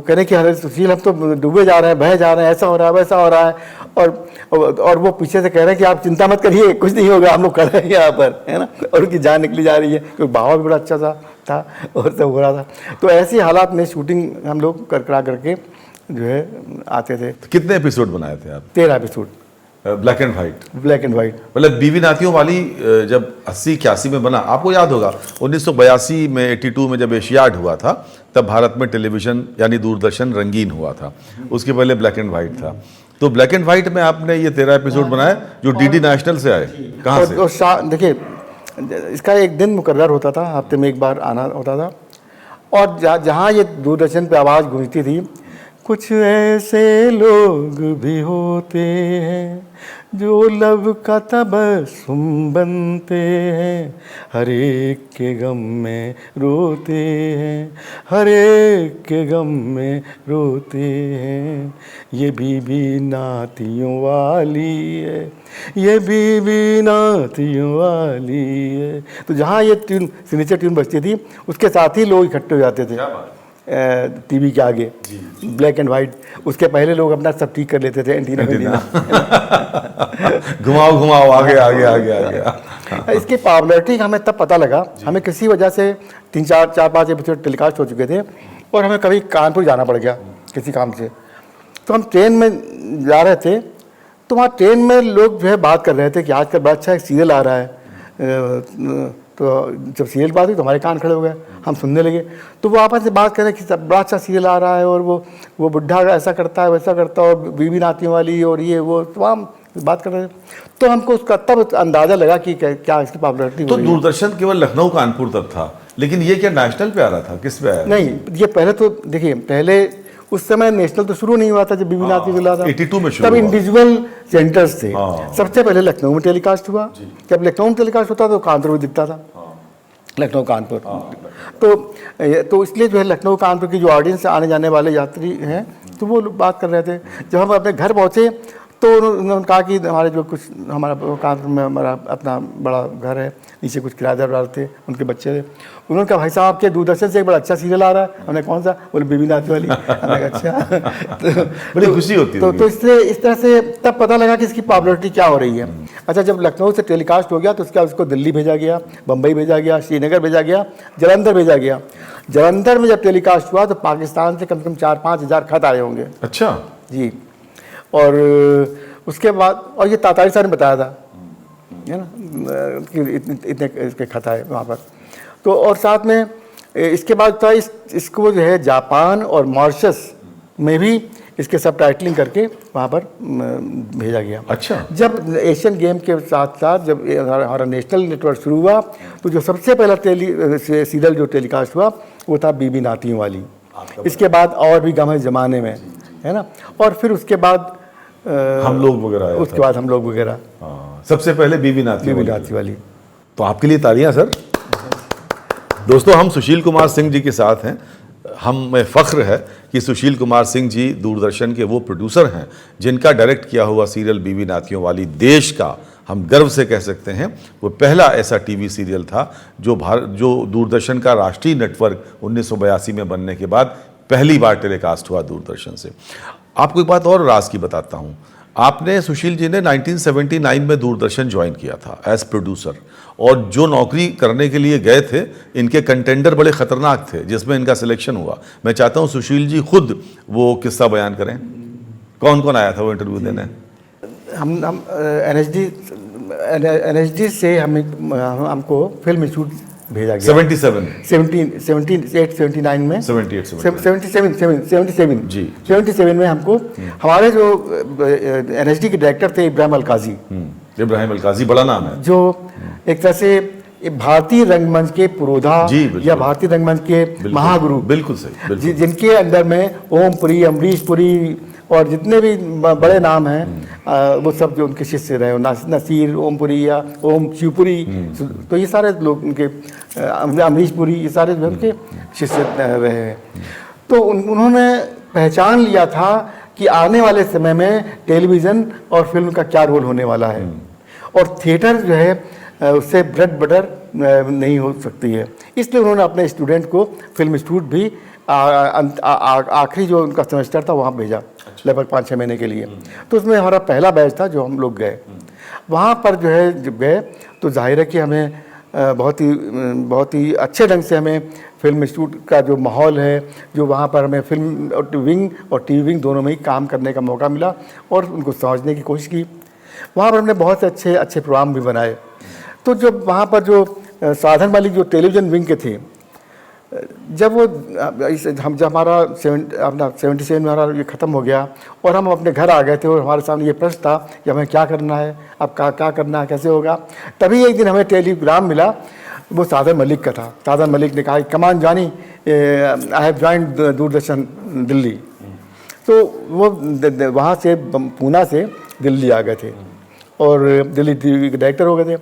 कहने की हालत, सुशील हम तो डूबे जा रहे हैं, बह जा रहे हैं, ऐसा हो रहा है वैसा हो रहा है, और वो पीछे से कह रहे हैं कि आप चिंता मत करिए, कुछ नहीं होगा, हम लोग कर रहे हैं यहाँ पर, है ना। और उनकी जान निकली जा रही है क्योंकि बहाव भी बड़ा अच्छा था और सब हो रहा था। तो ऐसी हालात में शूटिंग हम लोग करा करके जो है आते थे। कितने एपिसोड बनाए थे आप? 13 episode, black and white. Black and white, मतलब बीवी नातियों वाली जब 80-81 में बना, आपको याद होगा 1982 में 82 में जब एशियाड हुआ था, तब भारत में टेलीविज़न यानी दूरदर्शन रंगीन हुआ था, उसके पहले ब्लैक एंड वाइट था। तो ब्लैक एंड वाइट में आपने ये 13 एपिसोड बनाए जो डीडी नेशनल से आए, कहाँ से? देखिए, इसका एक दिन मुकर्रर होता था, हफ्ते में एक बार आना होता था, और जहाँ ये दूरदर्शन पे आवाज़ गूंजती थी कुछ ऐसे लोग भी होते हैं जो लब का तबस्सुम बनते हैं, हर एक के गम में रोते हैं, हर एक के गम में रोते हैं। ये बीबी नातियों वाली है, ये बीबी नातियों वाली है। तो जहाँ ये ट्यून सिग्नेचर ट्यून बजती थी, उसके साथ ही लोग इकट्ठे हो जाते थे टीवी के आगे, ब्लैक एंड वाइट। उसके पहले लोग अपना सब ठीक कर लेते थे, एंटीना घुमाओ घुमाओ, आगे आगे आगे आगे। इसकी पॉपुलैरिटी हमें तब पता लगा, हमें किसी वजह से 3-4-5 एपिसोड टेलीकास्ट हो चुके थे और हमें कभी कानपुर जाना पड़ गया किसी काम से। तो हम ट्रेन में जा रहे थे, तो वहाँ ट्रेन में लोग जो है बात कर रहे थे कि आजकल बड़ा अच्छा एक सीरियल आ रहा है। तो जब सीरियल की बात हुई तो हमारे कान खड़े हो गए, हम सुनने लगे। तो वो आपस में बात कर रहे कि बड़ा अच्छा सीरियल आ रहा है और वो बुढ़ा ऐसा करता है, वैसा करता है, और बीवी नातियों वाली और ये वो तमाम बात कर रहे थे। तो हमको उसका तब अंदाज़ा लगा कि क्या इसकी पॉपुलैरिटी। तो दूरदर्शन केवल लखनऊ कानपुर तक था, लेकिन ये क्या नेशनल पे आ रहा था, किस पे आया? नहीं, ये पहले तो देखिए, पहले उस समय नेशनल तो शुरू नहीं हुआ था जब बीबी नाती चला था, 82 में शुरू तब हुआ। इंडिविजुअल सेंटर्स थे। सबसे पहले लखनऊ में टेलीकास्ट हुआ। जब लखनऊ में टेलीकास्ट होता तो कानपुर में दिखता था, लखनऊ कानपुर। तो इसलिए जो है लखनऊ कानपुर की जो ऑडियंस आने जाने वाले यात्री हैं, तो वो लोग बात कर रहे थे। जब हम अपने घर पहुँचे तो उन्होंने कहा कि हमारे जो कुछ हमारा कानपुर में हमारा अपना बड़ा घर है, नीचे कुछ किराएदार थे, उनके बच्चे थे। उन्होंने कहा भाई साहब के दूरदर्शन से एक बड़ा अच्छा सीरियल आ रहा है। हमने कौन सा? बोले बीबी नाती वाली। हमने कहा अच्छा। बड़ी खुशी होती है। तो इसलिए इस तरह से तब पता लगा कि इसकी पॉपुलैरिटी क्या हो रही है। अच्छा, जब लखनऊ से टेलीकास्ट हो गया तो उसके बाद उसको दिल्ली भेजा गया, बम्बई भेजा गया, श्रीनगर भेजा गया, जलंधर भेजा गया। जलंधर में जब टेलीकास्ट हुआ तो पाकिस्तान से कम से कम 4-5 हज़ार खत आए होंगे। अच्छा जी। और उसके बाद, और ये तातारी साहब ने बताया था, है ना, कि इतने इसके खत आए वहाँ पर। तो और साथ में इसके बाद था इसको जो है जापान और मॉरिशस में भी इसके सब टाइटलिंग करके वहाँ पर भेजा गया। अच्छा। जब एशियन गेम के साथ साथ जब हमारा नेशनल नेटवर्क शुरू हुआ तो जो सबसे पहला सीरियल जो टेलीकास्ट हुआ वो था बीबी नातियों वाली। इसके बाद और भी गम है ज़माने में, है ना, और फिर उसके बाद हम लोग वगैरह आया उसके बाद हम लोग वगैरह। सबसे पहले बीबी नाती वाली। तो आपके लिए तालियां सर। दोस्तों, हम सुशील कुमार सिंह जी के साथ हैं। हमें फ़ख्र है कि सुशील कुमार सिंह जी दूरदर्शन के वो प्रोड्यूसर हैं जिनका डायरेक्ट किया हुआ सीरियल बीबी नातियों वाली देश का, हम गर्व से कह सकते हैं, वो पहला ऐसा टीवी सीरियल था जो दूरदर्शन का राष्ट्रीय नेटवर्क 1982 में बनने के बाद पहली बार टेलीकास्ट हुआ दूरदर्शन से। आपको एक बात और राज की बताता हूँ, आपने सुशील जी ने 1979 में दूरदर्शन ज्वाइन किया था एज प्रोड्यूसर, और जो नौकरी करने के लिए गए थे इनके कंटेंडर बड़े ख़तरनाक थे जिसमें इनका सिलेक्शन हुआ। मैं चाहता हूँ सुशील जी खुद वो किस्सा बयान करें, कौन कौन आया था वो इंटरव्यू देने? हम NSD से हमको फिल्म इंस्टीट्यूट भेजा गया 79 में 77 में हमको हमारे जो NSD के डायरेक्टर थे इब्राहिम अलकाजी। इब्राहिम अलकाजी बड़ा नाम है, जो एक तरह से भारतीय रंगमंच के पुरोधा या भारतीय रंगमंच के महागुरु, बिल्कुल सही, जिनके अंदर में ओम पुरी, अमरीश पुरी और जितने भी बड़े नाम हैं वो सब जो उनके शिष्य रहे, नसीर ओम पुरी या ओम शिवपुरी, तो ये सारे लोग उनके, अमरीश पुरी, ये सारे जो उनके शिष्य रहे हैं। तो उन्होंने पहचान लिया था कि आने वाले समय में टेलीविज़न और फिल्म का क्या रोल होने वाला है, और थिएटर जो है उससे ब्रेड बटर नहीं हो सकती है। इसलिए उन्होंने अपने स्टूडेंट को फिल्म इंस्टीट्यूट भी आखिरी जो उनका सेमेस्टर था वहाँ भेजा, लगभग 5-6 महीने के लिए। तो उसमें हमारा पहला बैच था जो हम लोग गए। वहाँ पर जो है जब गए तो जाहिर है कि हमें बहुत ही अच्छे ढंग से हमें फिल्म इंस्टीट्यूट का जो माहौल है, जो वहाँ पर हमें फिल्म विंग और टीवी विंग दोनों में ही काम करने का मौका मिला और उनको समझने की कोशिश की। वहाँ पर हमने बहुत से अच्छे प्रोग्राम भी बनाए। तो जब वहाँ पर जो साधन मलिक जो टेलीविज़न विंग के थे, जब हमारा 77 में हमारा ये ख़त्म हो गया और हम अपने घर आ गए थे और हमारे सामने ये प्रश्न था कि हमें क्या करना है, अब क्या करना है, कैसे होगा। तभी एक दिन हमें टेलीग्राम मिला, वो साधन मलिक का था। साधन मलिक ने कहा, कमान जानी, I have joined Doordarshan Delhi. तो वो वहाँ से पूना से दिल्ली आ गए थे और दिल्ली टीवी के डायरेक्टर हो गए थे।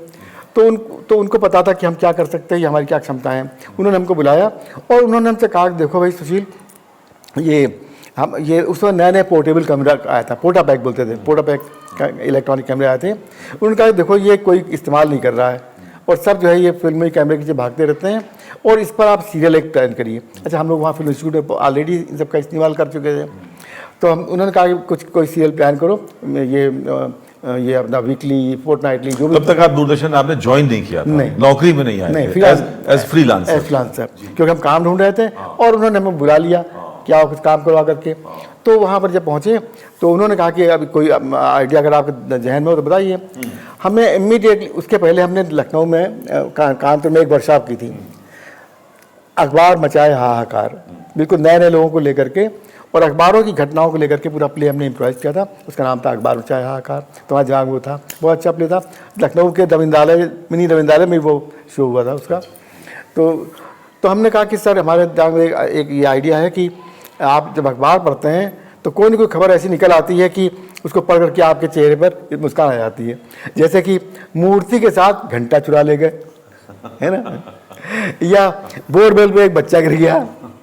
तो उनको पता था कि हम क्या कर सकते हैं, हमारी क्या क्षमताएं हैं। उन्होंने हमको बुलाया और उन्होंने हमसे कहा, देखो भाई सुशील, ये उस समय नया पोर्टेबल कैमरा आया था, पोटा पैक बोलते थे, पोटा पैक का इलेक्ट्रॉनिक कैमरे आए थे। उन्होंने कहा देखो ये कोई इस्तेमाल नहीं कर रहा है और सब जो है ये फिल्मी कैमरे के पीछे भागते रहते हैं और इस पर आप सीरियल एक प्लान करिए। अच्छा, हम लोग वहाँ फिल्म इंस्टीट्यूट में ऑलरेडी इन सबका इस्तेमाल कर चुके थे, तो उन्होंने कहा कि कोई सीरियल प्लान करो, ये अपना वीकली, फोर्टनाइटली, जो भी। तब तक आप दूरदर्शन आपने ज्वाइन नहीं किया था? नहीं, नौकरी में नहीं आए? नहीं, एज फ्रीलांसर, क्योंकि हम काम ढूंढ रहे थे और उन्होंने हमें बुला लिया कि आओ कुछ काम करवा करके। तो वहाँ पर जब पहुँचे तो उन्होंने कहा कि अभी कोई आइडिया अगर आपके जहन में हो तो बताइए। हमने इमीडिएटली, उसके पहले हमने लखनऊ में कानपुर में एक वर्कशॉप की थी, अखबार मचाए हाहाकार, बिल्कुल नए नए लोगों को लेकर के और अखबारों की घटनाओं को लेकर के पूरा प्ले हमने इम्प्रोवाइज किया था। उसका नाम था अखबार मचाए हाहाकार, तो जहाँ वो था बहुत अच्छा प्ले था। लखनऊ के रविंद्रालय, मिनी रविंद्रालय में वो शो हुआ था उसका। तो हमने कहा कि सर हमारे दिमाग में एक ये आइडिया है कि आप जब अखबार पढ़ते हैं तो कोई ना कोई खबर ऐसी निकल आती है कि उसको पढ़ करके आपके चेहरे पर मुस्कान आ जाती है, जैसे कि मूर्ति के साथ घंटा चुरा ले गए, है ना, या बोरवेल पे एक बच्चा गिर गया,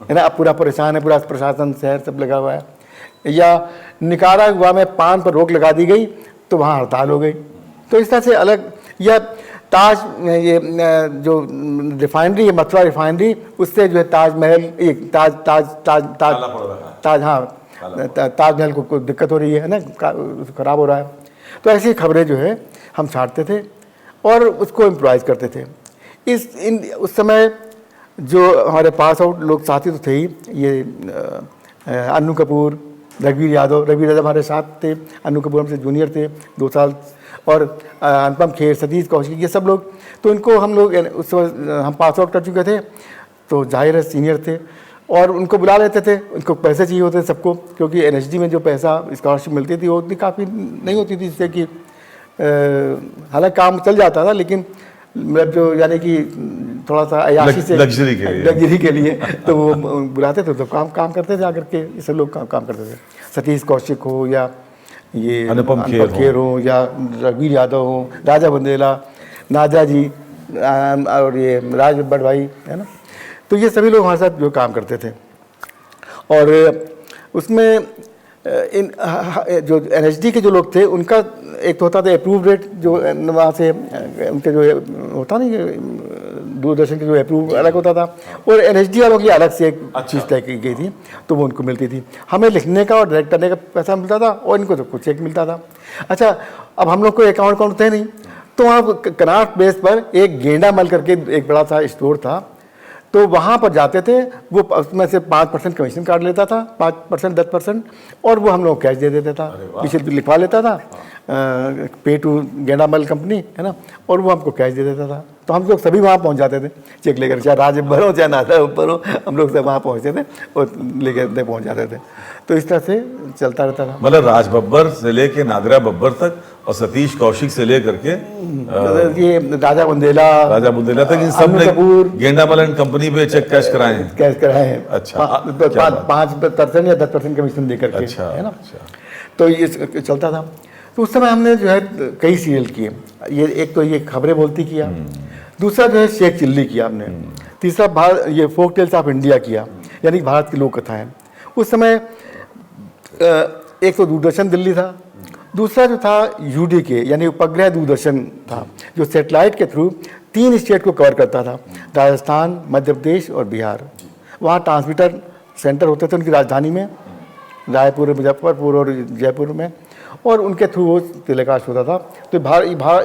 है ना, अब पूरा परेशान है, पूरा प्रशासन शहर सब लगा हुआ है, या निकारागुआ में पान पर रोक लगा दी गई तो वहाँ हड़ताल हो गई। तो इस तरह से अलग, या ताज, ये जो रिफाइनरी है, मथुरा रिफाइनरी, उससे जो है ताजमहल, एक ताजमहल को दिक्कत हो रही है ना, ख़राब हो रहा है। तो ऐसी खबरें जो है हम छांटते थे और उसको इम्प्रोवाइज करते थे। उस समय जो हमारे पास आउट लोग साथी तो थे ही, ये अन्नू कपूर, रघुवीर यादव हमारे साथ थे। अन्नू कपूर हमसे जूनियर थे 2 साल, और अनुपम खेर, सतीश कौशिक, ये सब लोग। तो इनको हम लोग उस समय हम पास आउट कर चुके थे, तो जाहिर है सीनियर थे और उनको बुला लेते थे। उनको पैसे चाहिए होते थे सबको, क्योंकि NSD में जो पैसा स्कॉलरशिप मिलती थी वो उतनी काफ़ी नहीं होती थी, जिससे कि हालांकि काम चल जाता था, लेकिन मतलब जो यानी कि थोड़ा सा अयाशी से लग्जरी के लिए तो वो बुलाते थे, तो काम करते थे आकर के। ये सब लोग काम करते थे, सतीश कौशिक हो या ये अनुपम खेर हो या रघुवीर यादव हो, राजा बुंदेला, नाजा जी और ये राज बब्बर भाई, है ना। तो ये सभी लोग हमारे साथ जो काम करते थे। और उसमें जो NSD के जो लोग थे उनका एक तो होता था अप्रूव रेट, जो वहाँ से उनके जो होता नहीं, दूरदर्शन के जो अप्रूव अलग होता था, और NSD वालों की अलग से एक चीज़ तय की गई थी, तो वो उनको मिलती थी। हमें लिखने का और डायरेक्ट करने का पैसा मिलता था और इनको तो कुछ एक मिलता था। अच्छा, अब हम लोग को अकाउंट थे नहीं, तो वहाँ कनाट बेस पर एक गेंडा मल करके एक बड़ा सा स्टोर था, तो वहाँ पर जाते थे, वो उसमें से 5% कमीशन काट लेता था, 5% 10%, और वो हम लोग कैश दे देता था, पीछे लिखवा लेता था, पे टू गेंडामल कंपनी, है ना, और वो हमको कैश दे देता था। तो हम लोग सभी वहाँ पहुँच जाते थे चेक लेकर, चाहे राज बब्बर हो चाहे नाजा बब्बर हो, हम लोग सब वहाँ पहुँचते थे और लेकर पहुँच जाते थे। तो इस तरह से चलता रहता था। मतलब राज बब्बर से लेके नादिरा बब्बर तक और सतीश कौशिक से लेकर के ये राजा बुंदेला तक इन सब ने गेंडामल एंड कंपनी पे चेक कैश कराए हैं। अच्छा, 5% या 10% कमीशन देकर के, है ना। तो ये चलता था। तो उस समय हमने जो है कई सीरियल किए। ये एक तो ये खबरें बोलती किया, दूसरा जो है शेख चिल्ली किया हमने, तीसरा ये फोक टेल्स ऑफ इंडिया किया, यानी भारत की लोक कथाएं। उस समय एक तो दूरदर्शन दिल्ली था, दूसरा जो था UDK यानी उपग्रह दूरदर्शन था, जो सैटेलाइट के थ्रू 3 स्टेट को कवर करता था, राजस्थान, मध्य प्रदेश और बिहार। वहाँ ट्रांसमीटर सेंटर होते थे उनकी राजधानी में, रायपुर, मुजफ्फरपुर और जयपुर में, और उनके थ्रू वो टेलीकास्ट होता था। तो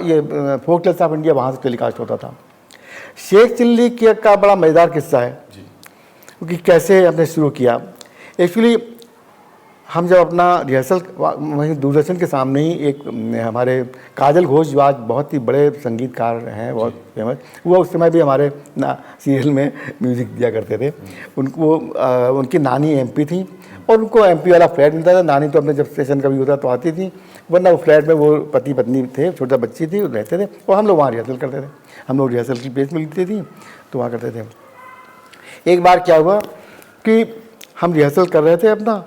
ये फोक टेल्स ऑफ इंडिया वहाँ से टेलीकास्ट होता था। शेख चिल्ली का बड़ा मज़ेदार किस्सा है, क्योंकि कैसे हमने शुरू किया। एक्चुअली हम जब अपना रिहर्सल वहीं दूरदर्शन के सामने ही, एक हमारे काजल घोष जो आज बहुत ही बड़े संगीतकार हैं, बहुत फेमस, वो उस समय भी हमारे सीरियल में म्यूज़िक दिया करते थे। उनको उनकी नानी MP थी और उनको MP वाला फ्लैट मिलता था। नानी तो अपने जब स्टेशन कभी होता तो आती थी, वरना वो फ्लैट में वो पति पत्नी थे, छोटा बच्ची थी, रहते थे, और हम लोग वहाँ रिहर्सल करते थे। हम लोग रिहर्सल की प्लेस मिलती थी तो वहाँ करते थे। एक बार क्या हुआ कि हम रिहर्सल कर रहे थे अपना,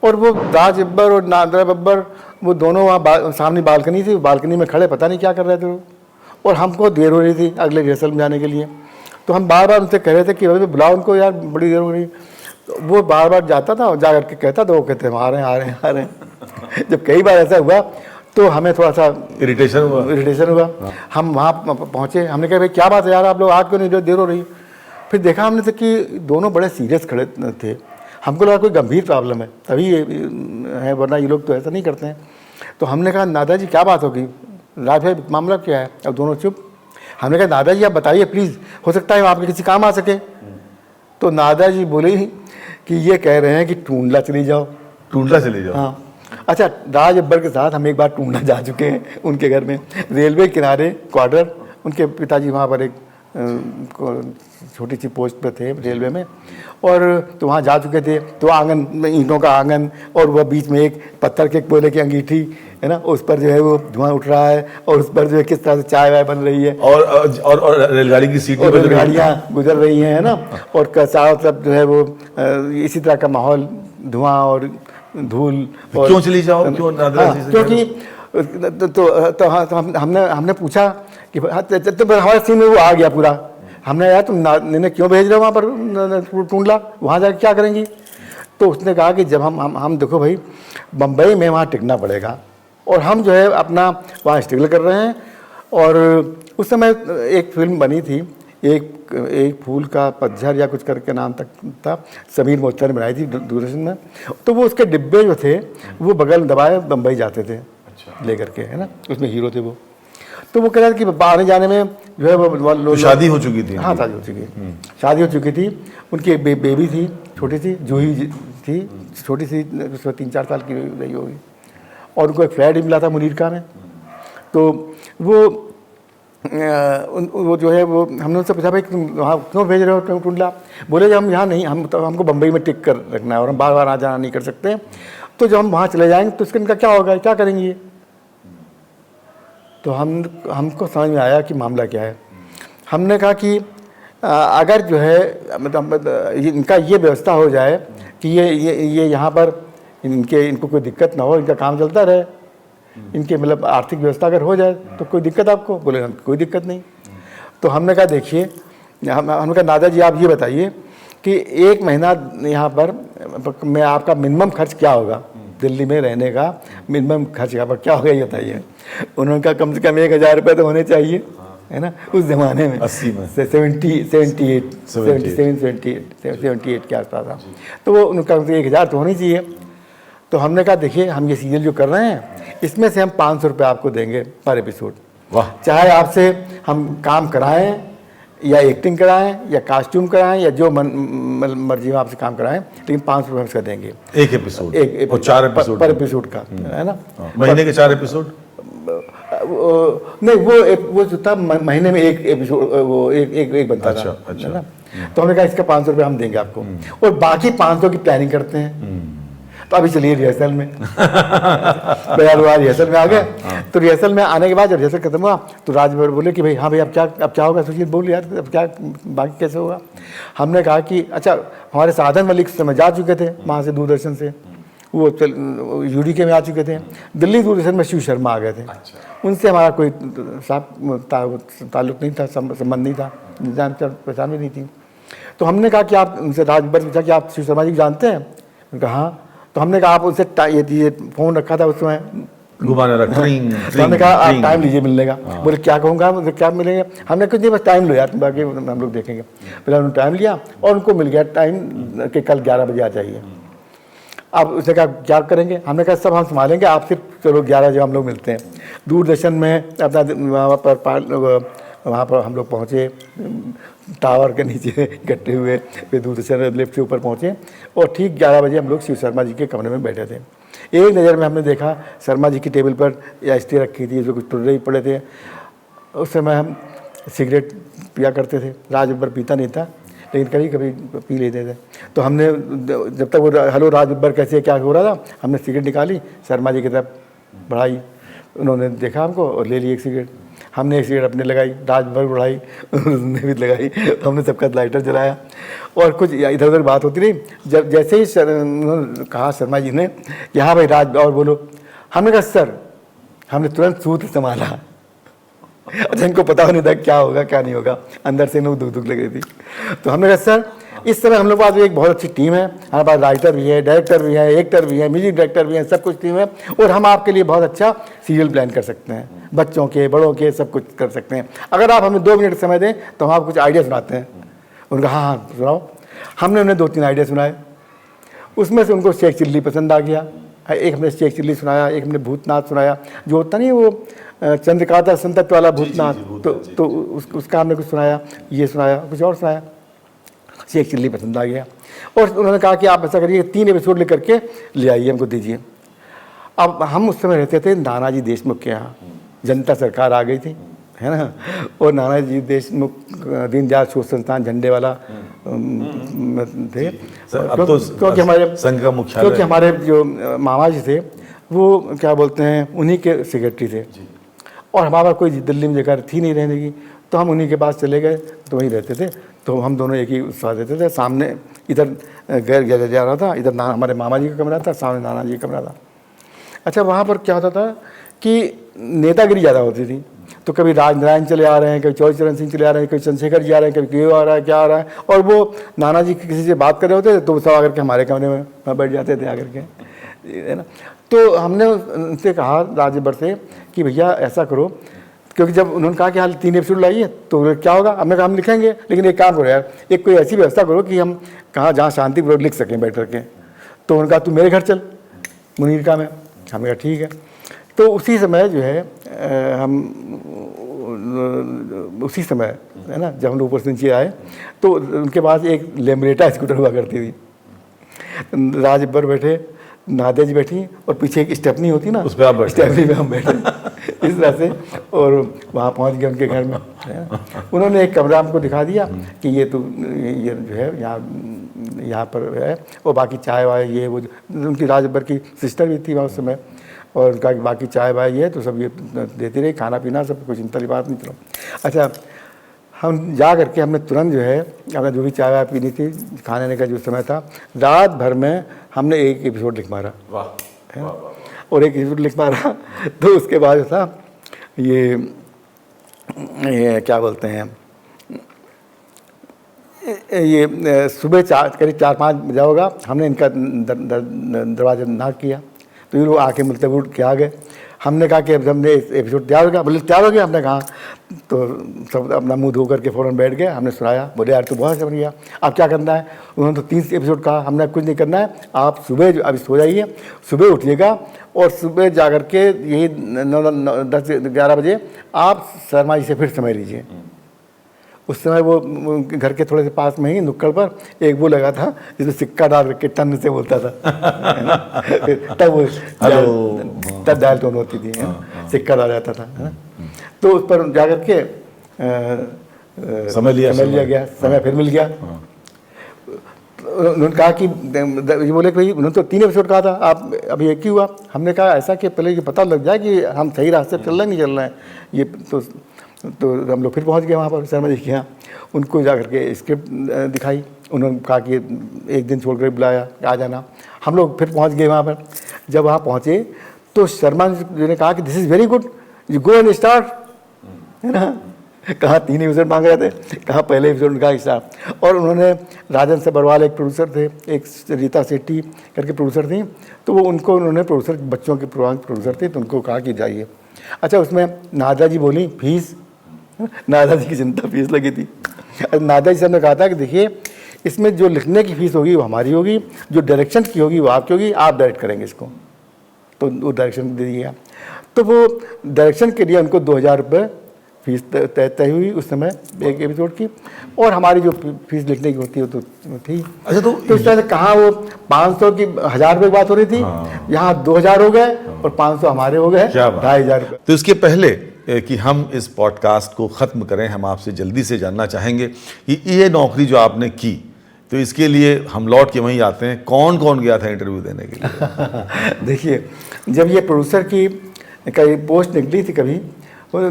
और वो राज बब्बर और नादरा बब्बर वो दोनों वहाँ सामने बालकनी थी, बालकनी में खड़े पता नहीं क्या कर रहे थे वो, और हमको देर हो रही थी अगले रिहर्सल में जाने के लिए। तो हम बार बार उनसे कह रहे थे कि भाई बुलाओ उनको यार, बड़ी देर हो रही। तो वो बार बार जाता था और जा करके कहता था, वो कहते हैं आ रहे हैं आ रहे हैं आ रहे हैं। जब कई बार ऐसा हुआ तो हमें थोड़ा सा इरिटेशन हुआ। हम वहाँ पहुँचे, हमने कहा भाई क्या बात है यार, आप लोग आ क्यों नहीं, देर हो रही। फिर देखा हमने तो कि दोनों बड़े सीरियस खड़े थे। हमको लगा कोई गंभीर प्रॉब्लम है तभी ये है, वरना ये लोग तो ऐसा नहीं करते हैं। तो हमने कहा दादाजी क्या बात होगी, राज भाई मामला क्या है। अब दोनों चुप। हमने कहा दादाजी आप बताइए प्लीज़, हो सकता है आपके किसी काम आ सके। तो दादाजी बोले कि ये कह रहे हैं कि टूंडला चली जाओ। टूंडला चले जाओ? हाँ। अच्छा, राज अब्बर के साथ हम एक बार टूंडला जा चुके हैं उनके घर में, रेलवे किनारे क्वार्टर। उनके पिताजी वहाँ पर एक छोटी सी पोस्ट पे थे रेलवे में, और तो वहाँ जा चुके थे। तो आंगन में ईंटों का आंगन, और वह बीच में एक पत्थर के कोयले की अंगीठी है ना, उस पर जो है वो धुआं उठ रहा है, और उस पर जो है किस तरह से चाय वाय बन रही है, और रेलगाड़ी की सीट, और रेलगाड़ियाँ गुजर रही हैं है ना, और चारों तरफ जो है वो इसी तरह का माहौल, धुआं और धूल। और क्यों चली जाओ, क्यों? क्योंकि तो हमने पूछा कि तो हमारे सीन में वो आ गया पूरा। हमने यार तुम ने क्यों भेज रहे हो वहाँ पर टूंडला, वहाँ जाकर क्या करेंगी। तो उसने कहा कि जब हम देखो भाई बम्बई में वहाँ टिकना पड़ेगा, और हम जो है अपना वहाँ स्ट्रगल कर रहे हैं। और उस समय एक फिल्म बनी थी, एक फूल का पतझड़ या कुछ करके नाम तक था, समीर मोहतर ने बनाई थी दूरदर्शन में। तो वो उसके डिब्बे जो थे वो बगल दबाए बम्बई जाते थे लेकर के, है ना, उसमें हीरो थे वो। तो वो कह रहे थे कि आने जाने में जो है वो शादी हो चुकी थी? हाँ, शादी हो चुकी, शादी हो चुकी थी। उनकी एक बेबी थी, छोटी सी जूही थी, छोटी सी, उसमें 3-4 साल की रही होगी। और उनको एक फ्लैट भी मिला था मुनीरका में। तो वो जो है वो हमने उनसे पूछा भाई तुम वहाँ क्यों भेज रहे हो टूंडला। बोले जब हम यहाँ नहीं, हमको बम्बई में टिक कर रखना है और हम बार बार आ जाना नहीं कर सकते। तो जब हम वहाँ चले जाएंगे तो उसका इनका क्या होगा, क्या करेंगे। तो हमको समझ में आया कि मामला क्या है। हमने कहा कि अगर जो है मतलब इनका ये व्यवस्था हो जाए कि ये यहाँ पर इनको कोई दिक्कत ना हो, इनका काम चलता रहे, इनके मतलब आर्थिक व्यवस्था अगर हो जाए तो कोई दिक्कत आपको। बोले कोई दिक्कत नहीं। तो हमने कहा देखिए, हमने कहा दादाजी आप ये बताइए कि 1 महीना यहाँ पर में आपका मिनिमम खर्च क्या होगा, दिल्ली में रहने का मिनिमम खर्च यहाँ पर क्या होगा ये बताइए। उन्होंने कहा कम से कम 1,000 रुपये तो होने चाहिए, है ना, उस ज़माने में 80 में 78 के आसपास था। तो वो उनका 1,000 तो होनी चाहिए। तो हमने कहा देखिए हम ये सीरियल जो कर रहे हैं इसमें से हम 500 रुपये आपको देंगे पर एपिसोड। वाह। चाहे आपसे हम काम कराएं या एक्टिंग कराएं या कॉस्ट्यूम कराएं या जो मर्जी में आपसे काम कराएं, लेकिन 500 रुपये उसका देंगे एक एपिसोड, और 4 एपिसोड पर एपिसोड का, है ना। महीने के 4 एपिसोड नहीं, वो जो था महीने में एक एपिसोड, वो एक बनता था, है ना। तो हमने कहा इसका 500 रुपये हम देंगे आपको, और बाकी 500 की प्लानिंग करते हैं। तो अभी चलिए रिहर्सल में। रिहर्सल में आ गए। तो रिहर्सल में आने के बाद जब रिहर्सल खत्म हुआ तो राजभर बोले कि भाई हाँ भाई अब क्या होगा, सुशील बोल यार अब क्या बाकी कैसे होगा। हमने कहा कि अच्छा हमारे साधन मलिक समय जा चुके थे वहाँ से दूरदर्शन से, वो UDK में आ चुके थे। दिल्ली दूरदर्शन में शिव शर्मा आ गए थे। उनसे हमारा कोई ताल्लुक़ नहीं था, संबंध नहीं था, जान पहचान भी नहीं थी। तो हमने कहा कि आप उनसे राजभर पूछा कि आप शिव शर्मा जी जानते हैं। उनका हाँ। तो हमने कहा आप उनसे ये फ़ोन रखा था उस समय घुमाने रखा। तो हमने कहा आप टाइम लीजिए मिलने का। बोले क्या कहूँगा, मुझे क्या मिलेंगे। हमने कुछ नहीं, बस टाइम लो यार, बाकी हम लोग देखेंगे। फिर उन्होंने टाइम लिया और उनको मिल गया टाइम कि कल 11 बजे आ जाइए। अब उसने कहा क्या करेंगे। हमने कहा सब हम संभालेंगे, आप सिर्फ चलो 11 बजे हम लोग मिलते हैं। दूरदर्शन में अपना वहाँ पर हम लोग पहुँचे, टावर के नीचे इकट्ठे हुए, फिर दूरदर्शन लिफ्ट से ऊपर पहुँचे और ठीक 11 बजे हम लोग शिव शर्मा जी के कमरे में बैठे थे। एक नज़र में हमने देखा शर्मा जी की टेबल पर एस्टी रखी थी, जो कुछ टुर्रे ही पड़े थे। उस समय हम सिगरेट पिया करते थे। राज अब्बर पीता नहीं था, लेकिन कभी कभी पी लेते थे। तो हमने जब तक वो हेलो राज अब्बर कैसे क्या हो रहा था, हमने सिगरेट निकाली, शर्मा जी की तरफ बढ़ाई। उन्होंने देखा हमको और ले ली एक सिगरेट। हमने एक सिगरेट अपने लगाई, रात भर उड़ाई, उसने भी लगाई, हमने सबका लाइटर जलाया और कुछ इधर उधर बात होती रही। जब जैसे ही उन्होंने कहा शर्मा जी ने कि हाँ भाई राज और बोलो, हमने कहा सर, हमने तुरंत सूत्र संभाला। अच्छा, इनको पता नहीं था क्या होगा क्या नहीं होगा, अंदर से इनको दुख लग रही थी। तो हमने कहा सर इस समय हम लोग पास एक बहुत अच्छी टीम है, हमारे पास राइटर भी है, डायरेक्टर भी है, एक्टर भी है, म्यूजिक डायरेक्टर भी है, सब कुछ टीम है और हम आपके लिए बहुत अच्छा सीरियल प्लान कर सकते हैं, बच्चों के बड़ों के सब कुछ कर सकते हैं। अगर आप हमें 2 मिनट समय दें तो हम आपको कुछ आइडिया सुनाते हैं। उनका हाँ हाँ सुनाओ। हमने उन्हें 2-3 आइडिया सुनाए, उसमें से उनको शेख चिल्ली पसंद आ गया। एक हमने शेख चिल्ली सुनाया, एक हमने भूतनाथ सुनाया, जो होता नहीं वो चंद्रकांता संतत वाला भूतनाथ, तो उसका हमने कुछ सुनाया, ये सुनाया, कुछ और सुनाया। शेख चिल्ली पसंद आ गया और उन्होंने कहा कि आप ऐसा करिए 3 एपिसोड लेकर के ले आइए, हमको दीजिए। अब हम उस समय रहते थे नानाजी देशमुख के यहाँ, जनता सरकार आ गई थी, है ना, और नानाजी देशमुख दीनदयाल शोध संस्थान झंडे वाला थे, क्योंकि हमारे संघ का मुख्यालय, क्योंकि हमारे जो मामा जी थे वो क्या बोलते हैं उन्हीं के सेक्रेटरी थे और हमारा कोई दिल्ली में जगह थी नहीं रहने की, तो हम उन्हीं के पास चले गए, तो वहीं रहते थे। तो हम दोनों एक ही साथ रहते थे। सामने इधर गैर जा रहा था, इधर हमारे मामा जी का कमरा था, सामने नाना जी का कमरा था। अच्छा, वहाँ पर क्या होता था कि नेतागिरी ज़्यादा होती थी, तो कभी राजनारायण चले आ रहे हैं, कभी चौधरी चरण सिंह चले आ रहे हैं, कभी चंद्रशेखर जी आ रहे हैं, कभी क्यों आ रहा है क्या आ रहा है, और वो नाना जी किसी से बात कर रहे होते थे तो वो सब आकर के हमारे कमरे में बैठ जाते थे आकर के, है ना। तो हमने उनसे कहा राजभर से कि भैया ऐसा करो, क्योंकि जब उन्होंने कहा कि हाल 3 एपिसोड लाइए तो क्या होगा, हमने कहा हम लिखेंगे, लेकिन एक काम करो यार, एक कोई ऐसी व्यवस्था करो कि हम कहाँ जहाँ शांतिपूर्वक लिख सकें बैठ करके। तो उन्होंने कहा तू मेरे घर चल मुनीर का में, हमने कहा ठीक है। तो उसी समय जो है हम उसी समय है ना, जब हम लोग ऊपर से नीचे आए तो उनके पास एक लेमरेटा स्कूटर हुआ करती थी, राजभर बैठे, नादिया जी बैठी और पीछे एक स्टेपनी होती ना, उस पर आप बैठे, स्टेपनी में हम बैठे इस तरह से, और वहाँ पहुँच गए उनके घर में। उन्होंने एक कमरा हमको दिखा दिया कि ये तो ये जो है यहाँ पर है, और बाकी चाय वाय ये वो, उनकी राजभर की सिस्टर भी थी वहाँ उस समय, और उनका बाकी चाय वाय ये तो सब ये देती रही, खाना पीना सब कुछ, चिंता की बात नहीं। चलो अच्छा, हम जा करके हमने तुरंत जो है अपना जो भी चाय वाय पीनी थी, खाने का जो समय था, रात भर में हमने एक एपिसोड लिख मारा। वाह, और एक एपिसोड लिख मारा तो उसके बाद था ये क्या बोलते हैं, ये सुबह करीब 4-5 बजा होगा, हमने इनका दरवाजा नॉक किया तो ये लोग आके मिलते हुए के आ गए। हमने कहा कि अब हमने एपिसोड तैयार हो गया, बोले तैयार हो गया, हमने कहा, तो सब अपना मुंह धो करके फ़ौरन बैठ गए। हमने सुनाया, बोले यार तो बहुत समझ गया, अब क्या करना है। उन्होंने तो 3 एपिसोड कहा, हमने कुछ नहीं करना है, आप सुबह अभी सो जाइए, सुबह उठिएगा और सुबह जा कर के यही 9-10-11 बजे आप शर्मा जी से फिर समय लीजिए। उस समय वो घर के थोड़े से पास में ही नुक्कड़ पर एक वो लगा था जिसमें सिक्का डाल के टन से बोलता था तब वो तब डायल टोन होती थी, सिक्का डाल जाता था, है ना। तो उस पर जा कर के समय लिया गया, समय फिर मिल गया। उन्होंने कहा कि ये बोले कि भाई उन्होंने तो 3 एपिसोड कहा था, आप अभी एक ही हुआ। हमने कहा ऐसा कि पहले ये पता लग जाए कि हम सही रास्ते चल रहे नहीं चल रहे हैं। ये तो हम लोग फिर पहुंच गए वहाँ पर शर्मा जी के यहाँ, उनको जा करके स्क्रिप्ट दिखाई। उन्होंने कहा कि एक दिन छोड़ कर बुलाया, आ जाना। हम लोग फिर पहुँच गए वहाँ पर। जब वहाँ पहुँचे तो शर्मा जी ने कहा कि this is very good, you go and start, है ना। कहाँ 3 एपिसोड मांग रहे थे, कहाँ पहले एपिसोड का स्टार्ट। और उन्होंने राजन सबरवाल एक प्रोड्यूसर थे, एक रीता सेट्टी करके प्रोड्यूसर थी, तो वो उनको उन्होंने प्रोड्यूसर, बच्चों के प्रोड्यूसर थे, तो उनको कहा कि जाइए। अच्छा, उसमें नादा जी बोली फीस, नादा जी की चिंता फीस लगी थी। नादा जी साहब ने कहा था कि देखिए इसमें जो लिखने की फ़ीस होगी वो हमारी होगी, जो डायरेक्शन की होगी वो आपकी होगी, आप डायरेक्ट करेंगे इसको। तो वो डायरेक्शन दे दिया। तो वो डायरेक्शन के लिए उनको 2000 रुपये फीस तय हुई उस समय एक एपिसोड की, और हमारी जो फीस लिखने की होती है तो थी। अच्छा, तो इस तरह से कहाँ वो 500 की 1000 रुपये की बात हो रही थी, यहाँ 2000 हो गए और 500 हमारे हो गए, 2500 रुपये। तो इसके पहले कि हम इस पॉडकास्ट को ख़त्म करें, हम आपसे जल्दी से जानना चाहेंगे कि ये नौकरी जो आपने की, तो इसके लिए हम लौट के वहीं आते हैं, कौन कौन गया था इंटरव्यू देने के लिए? देखिए, जब ये प्रोड्यूसर की पोस्ट निकली थी कभी,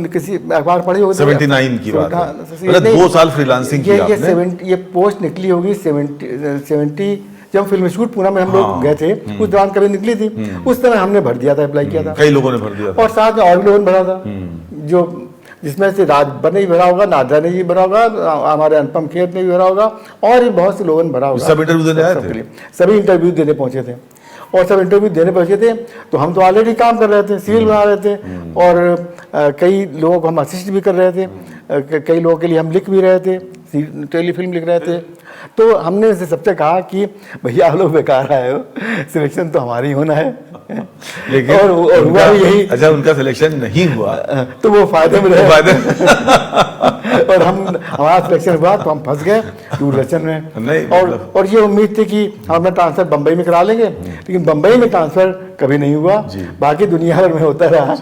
किसी अखबार पढ़ी होगी 79 की बात है। हाँ, मतलब 2 साल फ्रीलांसिंग की आपने। ये पोस्ट निकली होगी 70 जब फिल्म शूट पूना में हम लोग गए थे, उस दौरान कभी निकली थी, उस समय हमने भर दिया था, अप्लाई किया था। कई लोगों ने भर दिया था। और साथ में और भी लोगों ने भरा था, जो जिसमें से राजभर ने भी भरा होगा, नादरा ने भी भरा होगा, हमारे अनुपम खेर ने भी भरा होगा, और भी बहुत से लोगों ने भरा होगा। सब इंटरव्यू देने आए थे? सभी इंटरव्यू देने पहुंचे थे, और सब इंटरव्यू देने पहुंचे थे। तो हम तो ऑलरेडी काम कर रहे थे, सीरियल बना रहे थे, और कई लोगों को हम असिस्ट भी कर रहे थे, कई लोगों के लिए हम लिख भी रहे थे, टेलीफिल्म लिख रहे थे। तो हमने उनसे सबसे कहा कि भैया आप लोग बेकार आए हो, सिलेक्शन तो हमारी होना है। लेकिन और हुआ भी यही। अच्छा, उनका सिलेक्शन नहीं हुआ तो वो फायदे में रहे। फायदे और हमारा सिलेक्शन हुआ तो हम फंस गए दूरदर्शन में। नहीं, और ये उम्मीद थी कि हम अपना ट्रांसफर बम्बई में करा लेंगे, लेकिन बम्बई में ट्रांसफर कभी नहीं हुआ। बाकी दुनिया भर में होता रहा,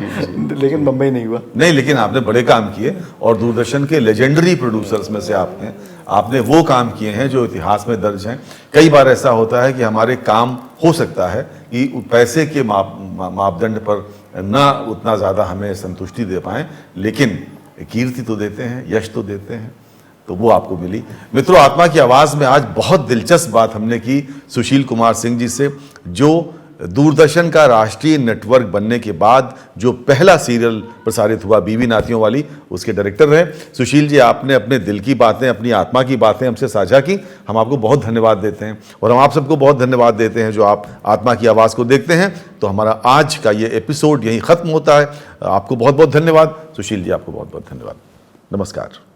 लेकिन बम्बई नहीं हुआ। नहीं, लेकिन आपने बड़े काम किए, और दूरदर्शन के लेजेंडरी प्रोड्यूसर्स में से आपने वो काम किए हैं जो इतिहास में दर्ज हैं। कई बार ऐसा होता है कि हमारे काम हो सकता है कि पैसे के मापदंड पर ना उतना ज़्यादा हमें संतुष्टि दे पाएं, लेकिन कीर्ति तो देते हैं, यश तो देते हैं, तो वो आपको मिली। मित्रों, आत्मा की आवाज़ में आज बहुत दिलचस्प बात हमने की सुशील कुमार सिंह जी से, जो दूरदर्शन का राष्ट्रीय नेटवर्क बनने के बाद जो पहला सीरियल प्रसारित हुआ बीवी नातियों वाली, उसके डायरेक्टर रहे। सुशील जी, आपने अपने दिल की बातें, अपनी आत्मा की बातें हमसे साझा की। हम आपको बहुत धन्यवाद देते हैं, और हम आप सबको बहुत धन्यवाद देते हैं जो आप आत्मा की आवाज़ को देखते हैं। तो हमारा आज का ये एपिसोड यहीं ख़त्म होता है। आपको बहुत बहुत धन्यवाद। सुशील जी, आपको बहुत बहुत धन्यवाद। नमस्कार।